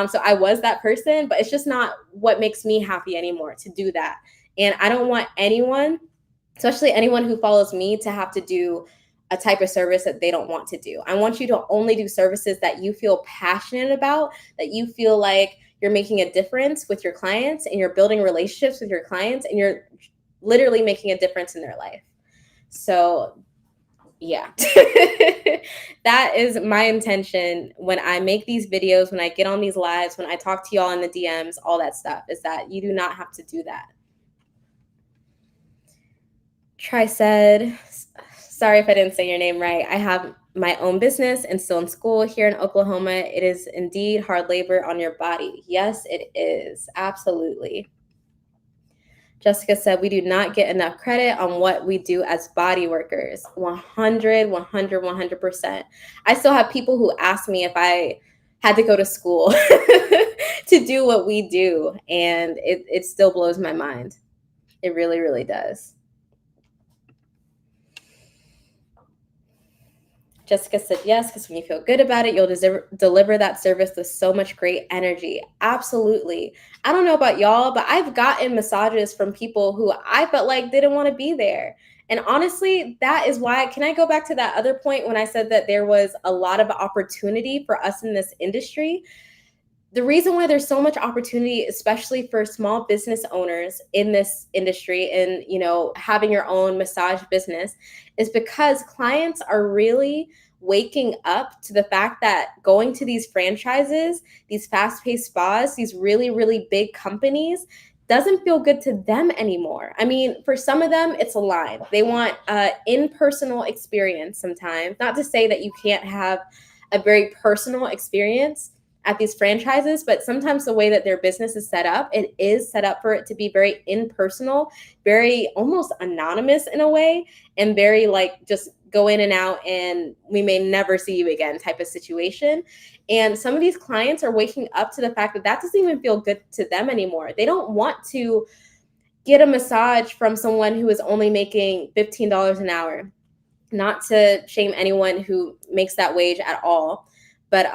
So I was that person, but it's just not what makes me happy anymore to do that. And I don't want anyone, especially anyone who follows me, to have to do a type of service that they don't want to do. I want you to only do services that you feel passionate about, that you feel like you're making a difference with your clients, and you're building relationships with your clients, and you're literally making a difference in their life. So yeah, that is my intention when I make these videos, when I get on these lives, when I talk to y'all in the DMs, all that stuff, is that you do not have to do that. Try said, sorry if I didn't say your name right. I have my own business and still in school here in Oklahoma. It is indeed hard labor on your body. Yes, it is. Absolutely. Jessica said, we do not get enough credit on what we do as body workers. 100%. I still have people who ask me if I had to go to school to do what we do. And it still blows my mind. It really, really does. Jessica said, yes, because when you feel good about it, you'll deliver that service with so much great energy. Absolutely. I don't know about y'all, but I've gotten massages from people who I felt like didn't want to be there. And honestly, that is why, can I go back to that other point when I said that there was a lot of opportunity for us in this industry? The reason why there's so much opportunity, especially for small business owners in this industry and, having your own massage business, is because clients are really waking up to the fact that going to these franchises, these fast-paced spas, these really, really big companies doesn't feel good to them anymore. I mean, for some of them, it's a line. They want an in-personal experience sometimes. Not to say that you can't have a very personal experience at these franchises, but sometimes the way that their business is set up, it is set up for it to be very impersonal, very almost anonymous in a way, and very like just go in and out and we may never see you again type of situation. And some of these clients are waking up to the fact that that doesn't even feel good to them anymore. They don't want to get a massage from someone who is only making $15 an hour. Not to shame anyone who makes that wage at all, but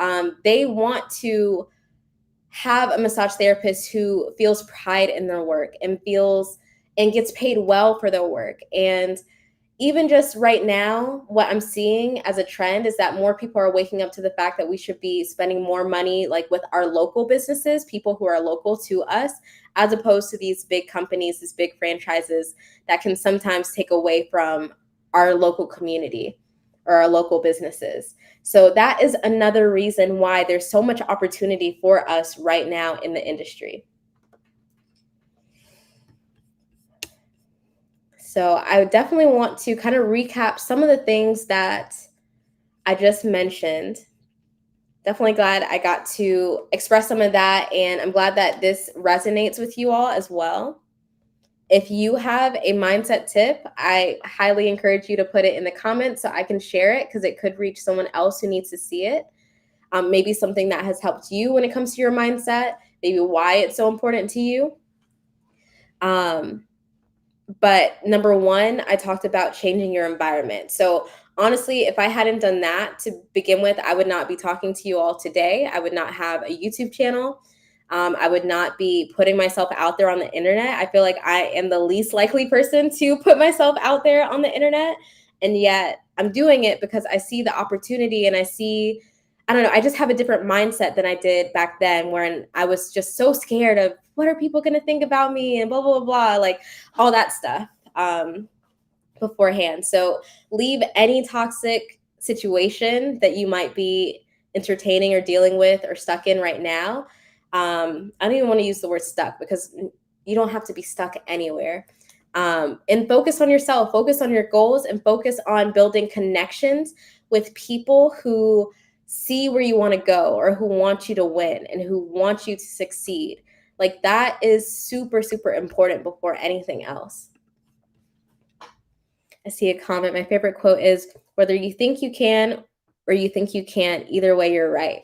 they want to have a massage therapist who feels pride in their work and gets paid well for their work. And even just right now, what I'm seeing as a trend is that more people are waking up to the fact that we should be spending more money like with our local businesses, people who are local to us, as opposed to these big companies, these big franchises that can sometimes take away from our local community or our local businesses. So that is another reason why there's so much opportunity for us right now in the industry. So I definitely want to kind of recap some of the things that I just mentioned. Definitely glad I got to express some of that, and I'm glad that this resonates with you all as well. If you have a mindset tip, I highly encourage you to put it in the comments so I can share it, because it could reach someone else who needs to see it. Maybe something that has helped you when it comes to your mindset, maybe why it's so important to you. But number one, I talked about changing your environment. So honestly, if I hadn't done that to begin with, I would not be talking to you all today. I would not have a YouTube channel. I would not be putting myself out there on the internet. I feel like I am the least likely person to put myself out there on the internet. And yet I'm doing it because I see the opportunity, and I don't know, I just have a different mindset than I did back then, when I was just so scared of what are people going to think about me and blah, blah, blah, blah, like all that stuff beforehand. So leave any toxic situation that you might be entertaining or dealing with or stuck in right now. I don't even want to use the word stuck, because you don't have to be stuck anywhere. And focus on yourself, focus on your goals, and focus on building connections with people who see where you want to go, or who want you to win, and who want you to succeed. Like that is super, super important before anything else. I see a comment. My favorite quote is, whether you think you can or you think you can't, either way, you're right.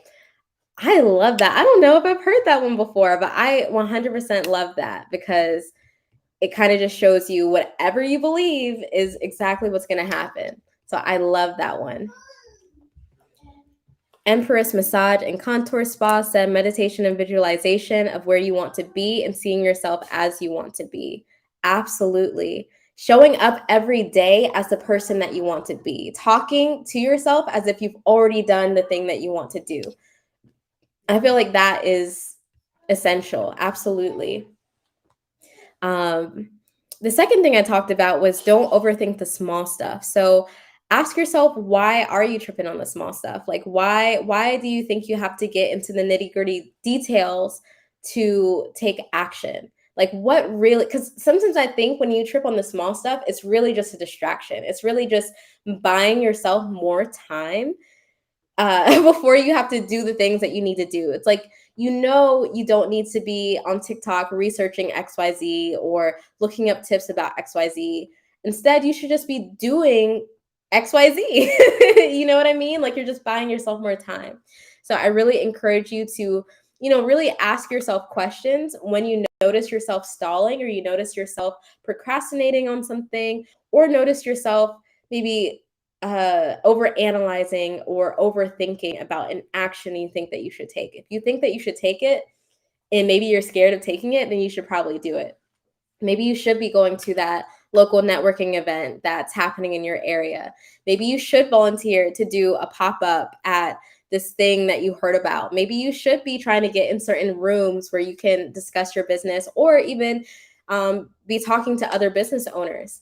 I love that. I don't know if I've heard that one before, but I 100% love that, because it kind of just shows you whatever you believe is exactly what's going to happen. So I love that one. Empress Massage and Contour Spa said, meditation and visualization of where you want to be and seeing yourself as you want to be. Absolutely. Showing up every day as the person that you want to be. Talking to yourself as if you've already done the thing that you want to do. I feel like that is essential. Absolutely. The second thing I talked about was don't overthink the small stuff. So ask yourself, why are you tripping on the small stuff? Like why do you think you have to get into the nitty-gritty details to take action? Like what really, because sometimes I think when you trip on the small stuff, it's really just a distraction. It's really just buying yourself more time before you have to do the things that you need to do. It's like, you don't need to be on TikTok researching XYZ or looking up tips about XYZ. Instead, you should just be doing XYZ. You know what I mean? Like you're just buying yourself more time. So I really encourage you to, really ask yourself questions when you notice yourself stalling, or you notice yourself procrastinating on something, or notice yourself maybe over analyzing or overthinking about an action you think that you should take. If you think that you should take it and maybe you're scared of taking it, then you should probably do it. Maybe you should be going to that local networking event that's happening in your area. Maybe you should volunteer to do a pop-up at this thing that you heard about. Maybe you should be trying to get in certain rooms where you can discuss your business, or even be talking to other business owners.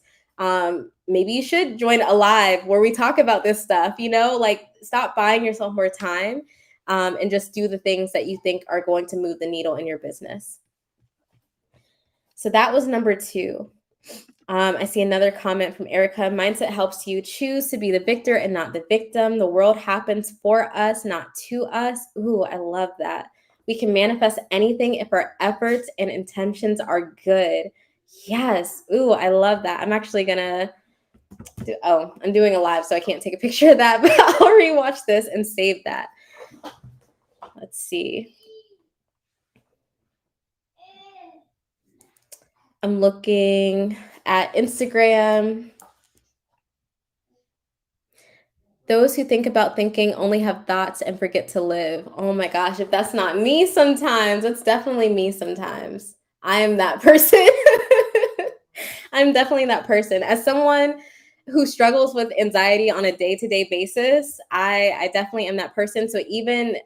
Maybe you should join a live where we talk about this stuff, like stop buying yourself more time, and just do the things that you think are going to move the needle in your business. So that was number 2. I see another comment from Erica. Mindset helps you choose to be the victor and not the victim. The world happens for us, not to us. Ooh, I love that. We can manifest anything if our efforts and intentions are good. Yes. Ooh, I love that. I'm actually going to I'm doing a live, so I can't take a picture of that, but I'll rewatch this and save that. Let's see. I'm looking at Instagram. Those who think about thinking only have thoughts and forget to live. Oh my gosh, if that's not me sometimes, that's definitely me sometimes. I am that person. I'm definitely that person. As someone who struggles with anxiety on a day-to-day basis, I definitely am that person. So even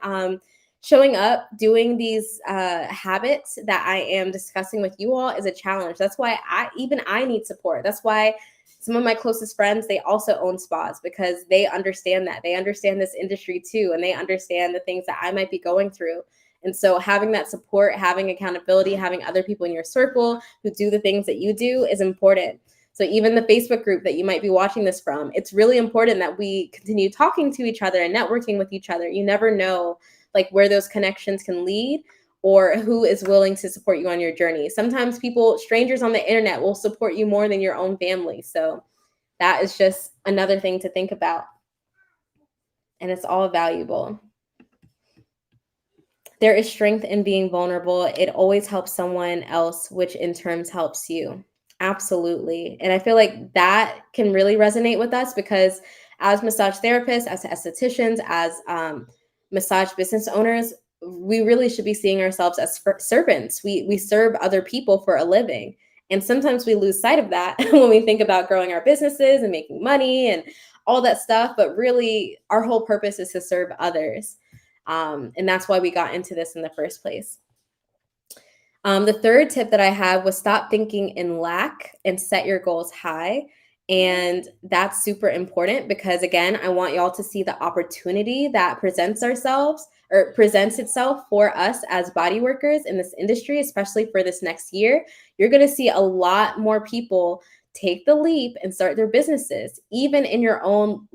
showing up, doing these habits that I am discussing with you all is a challenge. That's why I need support. That's why some of my closest friends, they also own spas, because they understand that. They understand this industry too, and they understand the things that I might be going through. And so having that support, having accountability, having other people in your circle who do the things that you do is important. So even the Facebook group that you might be watching this from, it's really important that we continue talking to each other and networking with each other. You never know like where those connections can lead or who is willing to support you on your journey. Sometimes strangers on the internet will support you more than your own family. So that is just another thing to think about. And it's all valuable. There is strength in being vulnerable. It always helps someone else, which in turn helps you. Absolutely. And I feel like that can really resonate with us, because as massage therapists, as estheticians, as massage business owners, we really should be seeing ourselves as servants. We serve other people for a living. And sometimes we lose sight of that when we think about growing our businesses and making money and all that stuff. But really, our whole purpose is to serve others. And that's why we got into this in the first place. The third tip that I have was stop thinking in lack and set your goals high. And that's super important because, again, I want y'all to see the opportunity that presents itself for us as body workers in this industry, especially for this next year. You're going to see a lot more people take the leap and start their businesses, even in your own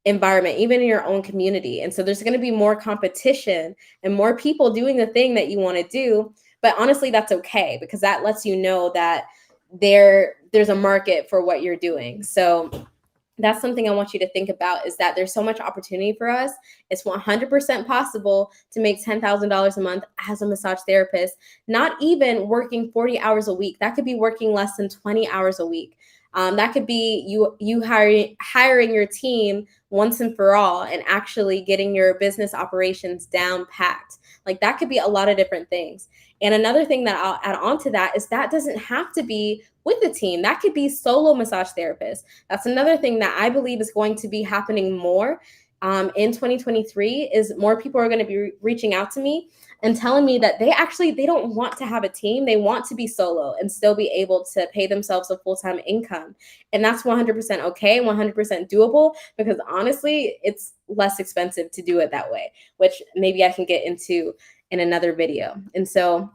environment, even in your own community. And so there's going to be more competition and more people doing the thing that you want to do. But honestly, that's okay, because that lets you know that there's a market for what you're doing. So that's something I want you to think about, is that there's so much opportunity for us. It's 100% possible to make $10,000 a month as a massage therapist, not even working 40 hours a week. That could be working less than 20 hours a week. That could be you hiring your team once and for all and actually getting your business operations down packed. Like, that could be a lot of different things. And another thing that I'll add on to that is that doesn't have to be with a team. That could be solo massage therapists. That's another thing that I believe is going to be happening more in 2023, is more people are going to be reaching out to me and telling me that they don't want to have a team. They want to be solo and still be able to pay themselves a full-time income. And that's 100% okay, 100% doable, because honestly, it's less expensive to do it that way, which maybe I can get into in another video. And so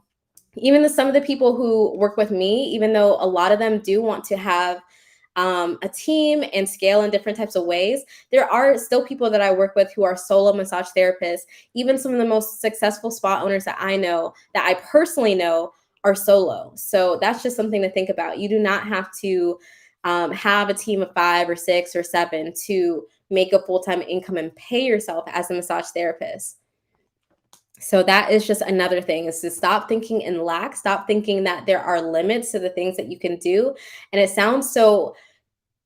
even some of the people who work with me, even though a lot of them do want to have a team and scale in different types of ways, there are still people that I work with who are solo massage therapists. Even some of the most successful spa owners that I know, that I personally know, are solo. So that's just something to think about. You do not have to have a team of 5 or 6 or 7 to make a full-time income and pay yourself as a massage therapist. So that is just another thing, is to stop thinking in lack, stop thinking that there are limits to the things that you can do. And it sounds so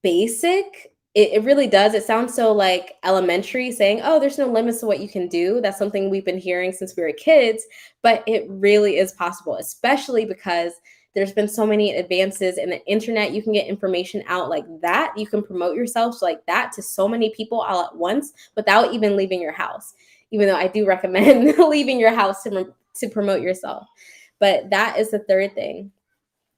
basic. It really does. It sounds so like elementary, saying, oh, there's no limits to what you can do. That's something we've been hearing since we were kids, but it really is possible, especially because there's been so many advances in the internet. You can get information out like that. You can promote yourself like that to so many people all at once without even leaving your house, even though I do recommend leaving your house to promote yourself. But that is the third thing.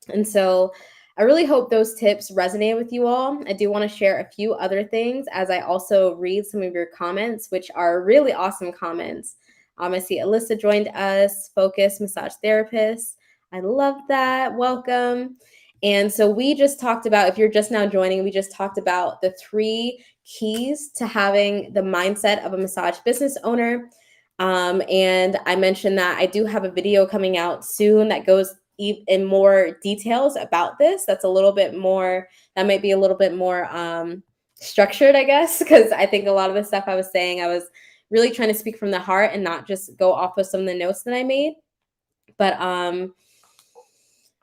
And so I really hope those tips resonate with you all. I do want to share a few other things as I also read some of your comments, which are really awesome comments. I see Alyssa joined us, Focus Massage Therapist. I love that. Welcome. And so we just talked about, if you're just now joining, we just talked about the 3 keys to having the mindset of a massage business owner. And I mentioned that I do have a video coming out soon that goes in more details about this. That's a little bit more, that might be a little bit more structured, I guess, because I think a lot of the stuff I was saying, I was really trying to speak from the heart and not just go off of some of the notes that I made. But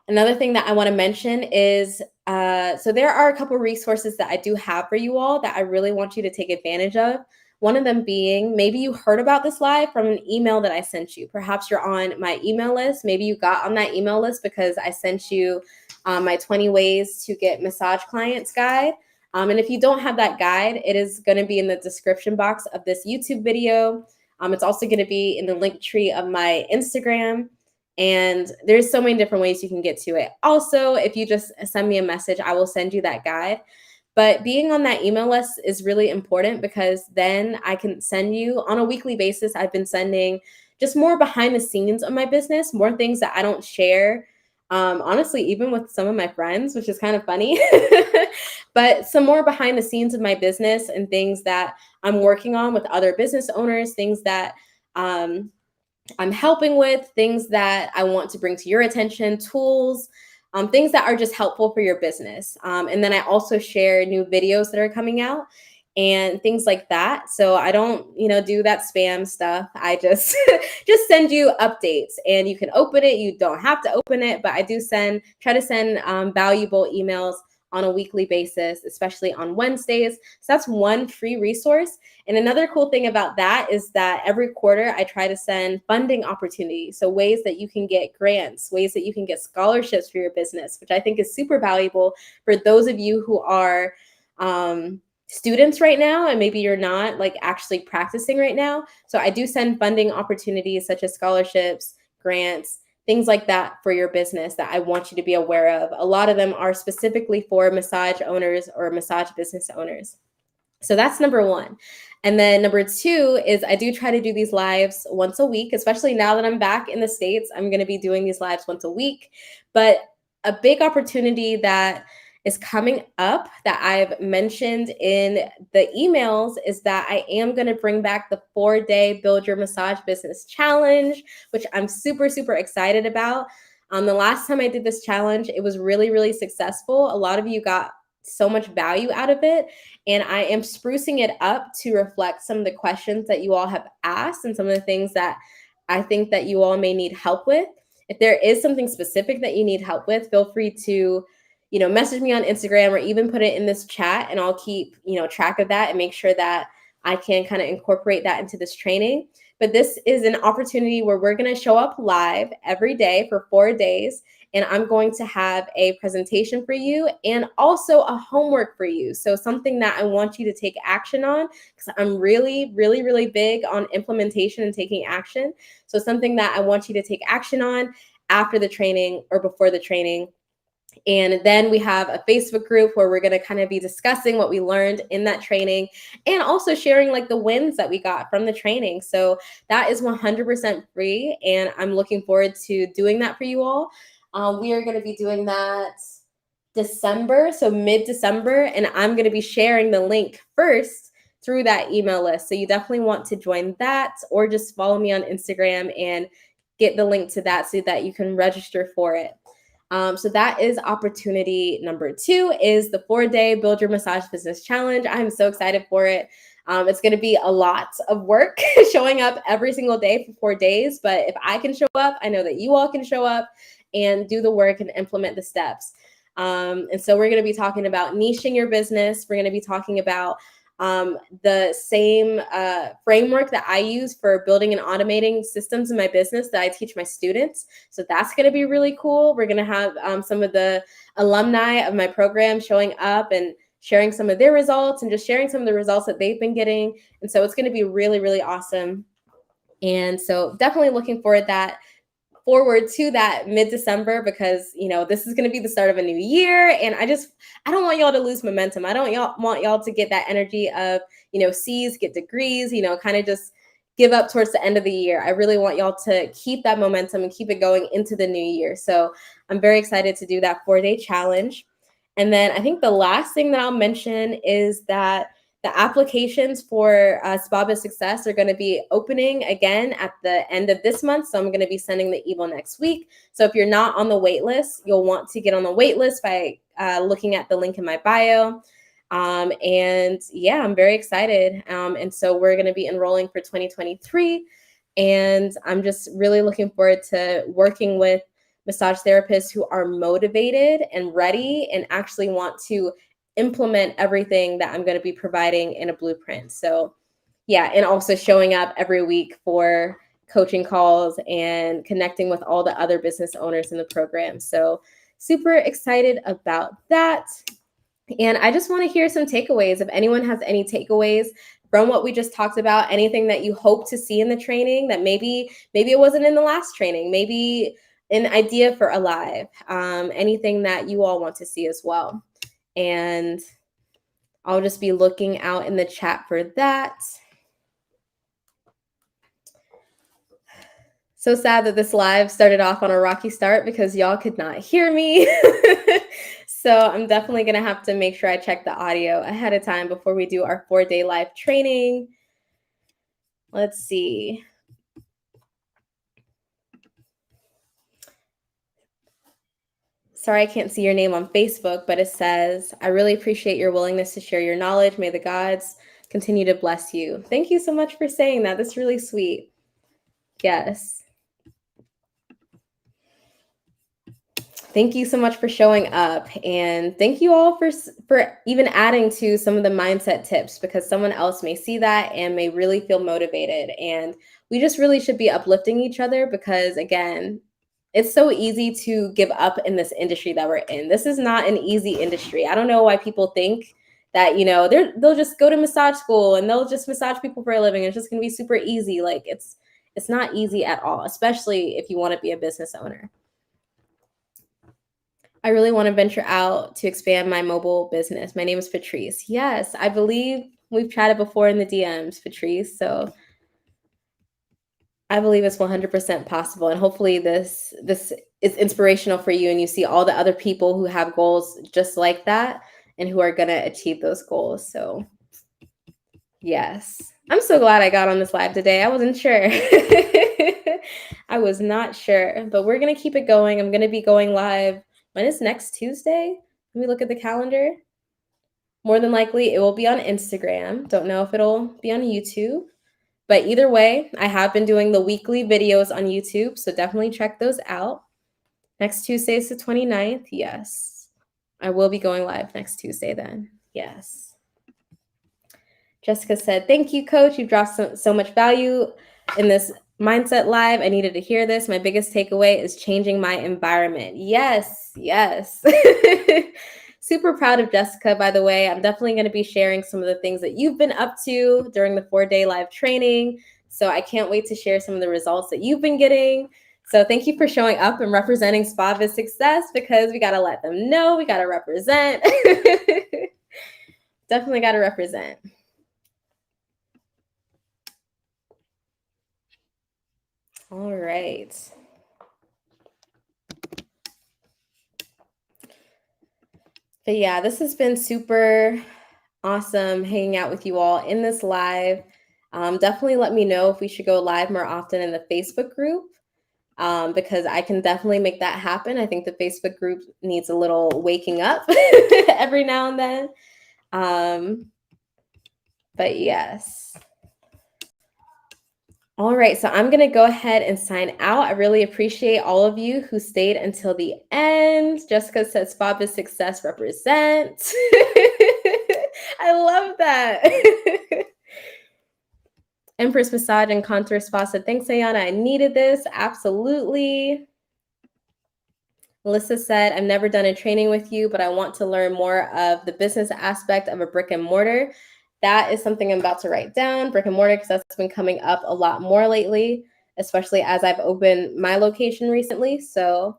another thing that I want to mention is, so there are a couple resources that I do have for you all that I really want you to take advantage of. One of them being, maybe you heard about this live from an email that I sent you. Perhaps you're on my email list. Maybe you got on that email list because I sent you my 20 ways to get massage clients guide. And if you don't have that guide, it is going to be in the description box of this YouTube video. It's also going to be in the link tree of my Instagram. And there's so many different ways you can get to it. Also, if you just send me a message, I will send you that guide. But being on that email list is really important because then I can send you on a weekly basis. I've been sending just more behind the scenes of my business, more things that I don't share. Honestly, even with some of my friends, which is kind of funny, but some more behind the scenes of my business and things that I'm working on with other business owners, things that I'm helping with, things that I want to bring to your attention, tools, things that are just helpful for your business. And then I also share new videos that are coming out and things like that. So I don't, do that spam stuff. I just just send you updates and you can open it. You don't have to open it, but I do try to send valuable emails on a weekly basis, especially on Wednesdays. So that's one free resource. And another cool thing about that is that every quarter I try to send funding opportunities. So ways that you can get grants, ways that you can get scholarships for your business, which I think is super valuable for those of you who are students right now, and maybe you're not like actually practicing right now. So I do send funding opportunities such as scholarships, grants, things like that for your business that I want you to be aware of. A lot of them are specifically for massage owners or massage business owners. So that's number one. And then number two is I do try to do these lives once a week, especially now that I'm back in the States. I'm going to be doing these lives once a week. But a big opportunity that is coming up that I've mentioned in the emails is that I am going to bring back the 4-day Build Your Massage Business Challenge, which I'm super, super excited about. The last time I did this challenge, it was really, really successful. A lot of you got so much value out of it. And I am sprucing it up to reflect some of the questions that you all have asked and some of the things that I think that you all may need help with. If there is something specific that you need help with, feel free to message me on Instagram or even put it in this chat, and I'll keep, track of that and make sure that I can kind of incorporate that into this training. But this is an opportunity where we're going to show up live every day for 4 days, and I'm going to have a presentation for you and also a homework for you. So something that I want you to take action on, because I'm really, really, really big on implementation and taking action. So something that I want you to take action on after the training or before the training. And then we have a Facebook group where we're going to kind of be discussing what we learned in that training and also sharing like the wins that we got from the training. So that is 100% free. And I'm looking forward to doing that for you all. We are going to be doing that December, so mid-December, and I'm going to be sharing the link first through that email list. So you definitely want to join that or just follow me on Instagram and get the link to that so that you can register for it. So that is opportunity number 2 is the 4-day Build Your Massage Business Challenge. I'm so excited for it. It's going to be a lot of work showing up every single day for 4 days. But if I can show up, I know that you all can show up and do the work and implement the steps. And so we're going to be talking about niching your business. We're going to be talking about the same framework that I use for building and automating systems in my business that I teach my students. So that's going to be really cool. We're going to have some of the alumni of my program showing up and sharing some of their results and just sharing some of the results that they've been getting. And so it's going to be really, really awesome. And so definitely looking forward to that mid-December, because this is going to be the start of a new year, and I don't want y'all to lose momentum. I don't want y'all to get that energy of C's, get degrees, kind of just give up towards the end of the year. I really want y'all to keep that momentum and keep it going into the new year. So I'm very excited to do that 4-day challenge. And then I think the last thing that I'll mention is that the applications for SpaBizSuccess are going to be opening again at the end of this month. So I'm going to be sending the email next week. So if you're not on the wait list, you'll want to get on the wait list by looking at the link in my bio. And yeah, I'm very excited. And so we're going to be enrolling for 2023. And I'm just really looking forward to working with massage therapists who are motivated and ready and actually want to implement everything that I'm going to be providing in a blueprint. So yeah, and also showing up every week for coaching calls and connecting with all the other business owners in the program. So super excited about that. And I just want to hear some takeaways. If anyone has any takeaways from what we just talked about, anything that you hope to see in the training that maybe it wasn't in the last training, maybe an idea for a live, anything that you all want to see as well. And I'll just be looking out in the chat for that. So sad that this live started off on a rocky start because y'all could not hear me. So I'm definitely going to have to make sure I check the audio ahead of time before we do our 4-day live training. Let's see. Sorry, I can't see your name on Facebook, but it says, I really appreciate your willingness to share your knowledge. May the gods continue to bless you. Thank you so much for saying that. That's really sweet. Yes. Thank you so much for showing up. And thank you all for even adding to some of the mindset tips, because someone else may see that and may really feel motivated. And we just really should be uplifting each other because, again, it's so easy to give up in this industry that we're in. This is not an easy industry. I don't know why people think that, they'll just go to massage school and they'll just massage people for a living. It's just going to be super easy. Like it's not easy at all, especially if you want to be a business owner. I really want to venture out to expand my mobile business. My name is Patrice. Yes, I believe we've chatted before in the DMs, Patrice. So I believe it's 100% possible. And hopefully this is inspirational for you and you see all the other people who have goals just like that and who are going to achieve those goals. So yes, I'm so glad I got on this live today. I wasn't sure. I was not sure, but we're going to keep it going. I'm going to be going live. When is next Tuesday? Let me look at the calendar. More than likely, it will be on Instagram. Don't know if it'll be on YouTube. But either way, I have been doing the weekly videos on YouTube, so definitely check those out. Next Tuesday is the 29th. Yes. I will be going live next Tuesday then. Yes. Jessica said, thank you, coach. You've dropped so much value in this mindset live. I needed to hear this. My biggest takeaway is changing my environment. Yes, yes. Super proud of Jessica, by the way. I'm definitely going to be sharing some of the things that you've been up to during the 4-day live training. So I can't wait to share some of the results that you've been getting. So thank you for showing up and representing SpaBizSuccess, because we got to let them know. We got to represent. Definitely got to represent. All right. But yeah, this has been super awesome hanging out with you all in this live. Definitely let me know if we should go live more often in the Facebook group, because I can definitely make that happen. I think the Facebook group needs a little waking up every now and then. But yes. All right, so I'm going to go ahead and sign out. I really appreciate all of you who stayed until the end. Jessica says, SpaBizSuccess represent. I love that. Empress Massage and Contour Spa said, thanks, Ayana. I needed this. Absolutely. Melissa said, I've never done a training with you, but I want to learn more of the business aspect of a brick and mortar. That is something I'm about to write down, brick and mortar, because that's been coming up a lot more lately, especially as I've opened my location recently. So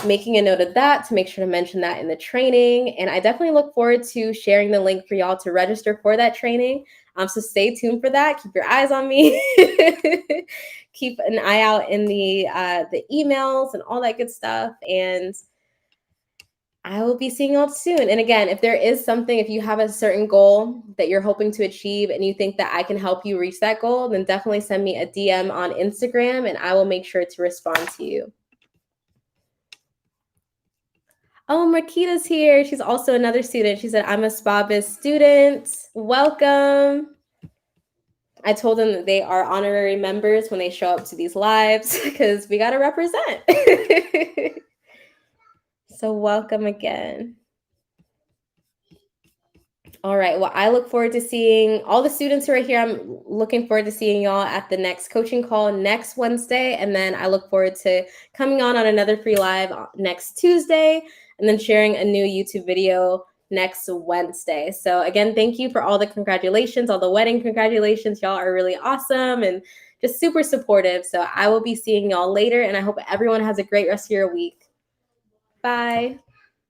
making a note of that to make sure to mention that in the training. And I definitely look forward to sharing the link for y'all to register for that training. So stay tuned for that. Keep your eyes on me. Keep an eye out in the emails and all that good stuff. And I will be seeing y'all soon. And again, if there is something, if you have a certain goal that you're hoping to achieve and you think that I can help you reach that goal, then definitely send me a DM on Instagram and I will make sure to respond to you. Oh, Marquita's here. She's also another student. She said, I'm a SpaBiz student. Welcome. I told them that they are honorary members when they show up to these lives because we got to represent. So welcome again. All right. Well, I look forward to seeing all the students who are here. I'm looking forward to seeing y'all at the next coaching call next Wednesday. And then I look forward to coming on another free live next Tuesday and then sharing a new YouTube video next Wednesday. So again, thank you for all the congratulations, all the wedding congratulations. Y'all are really awesome and just super supportive. So I will be seeing y'all later, and I hope everyone has a great rest of your week. Bye.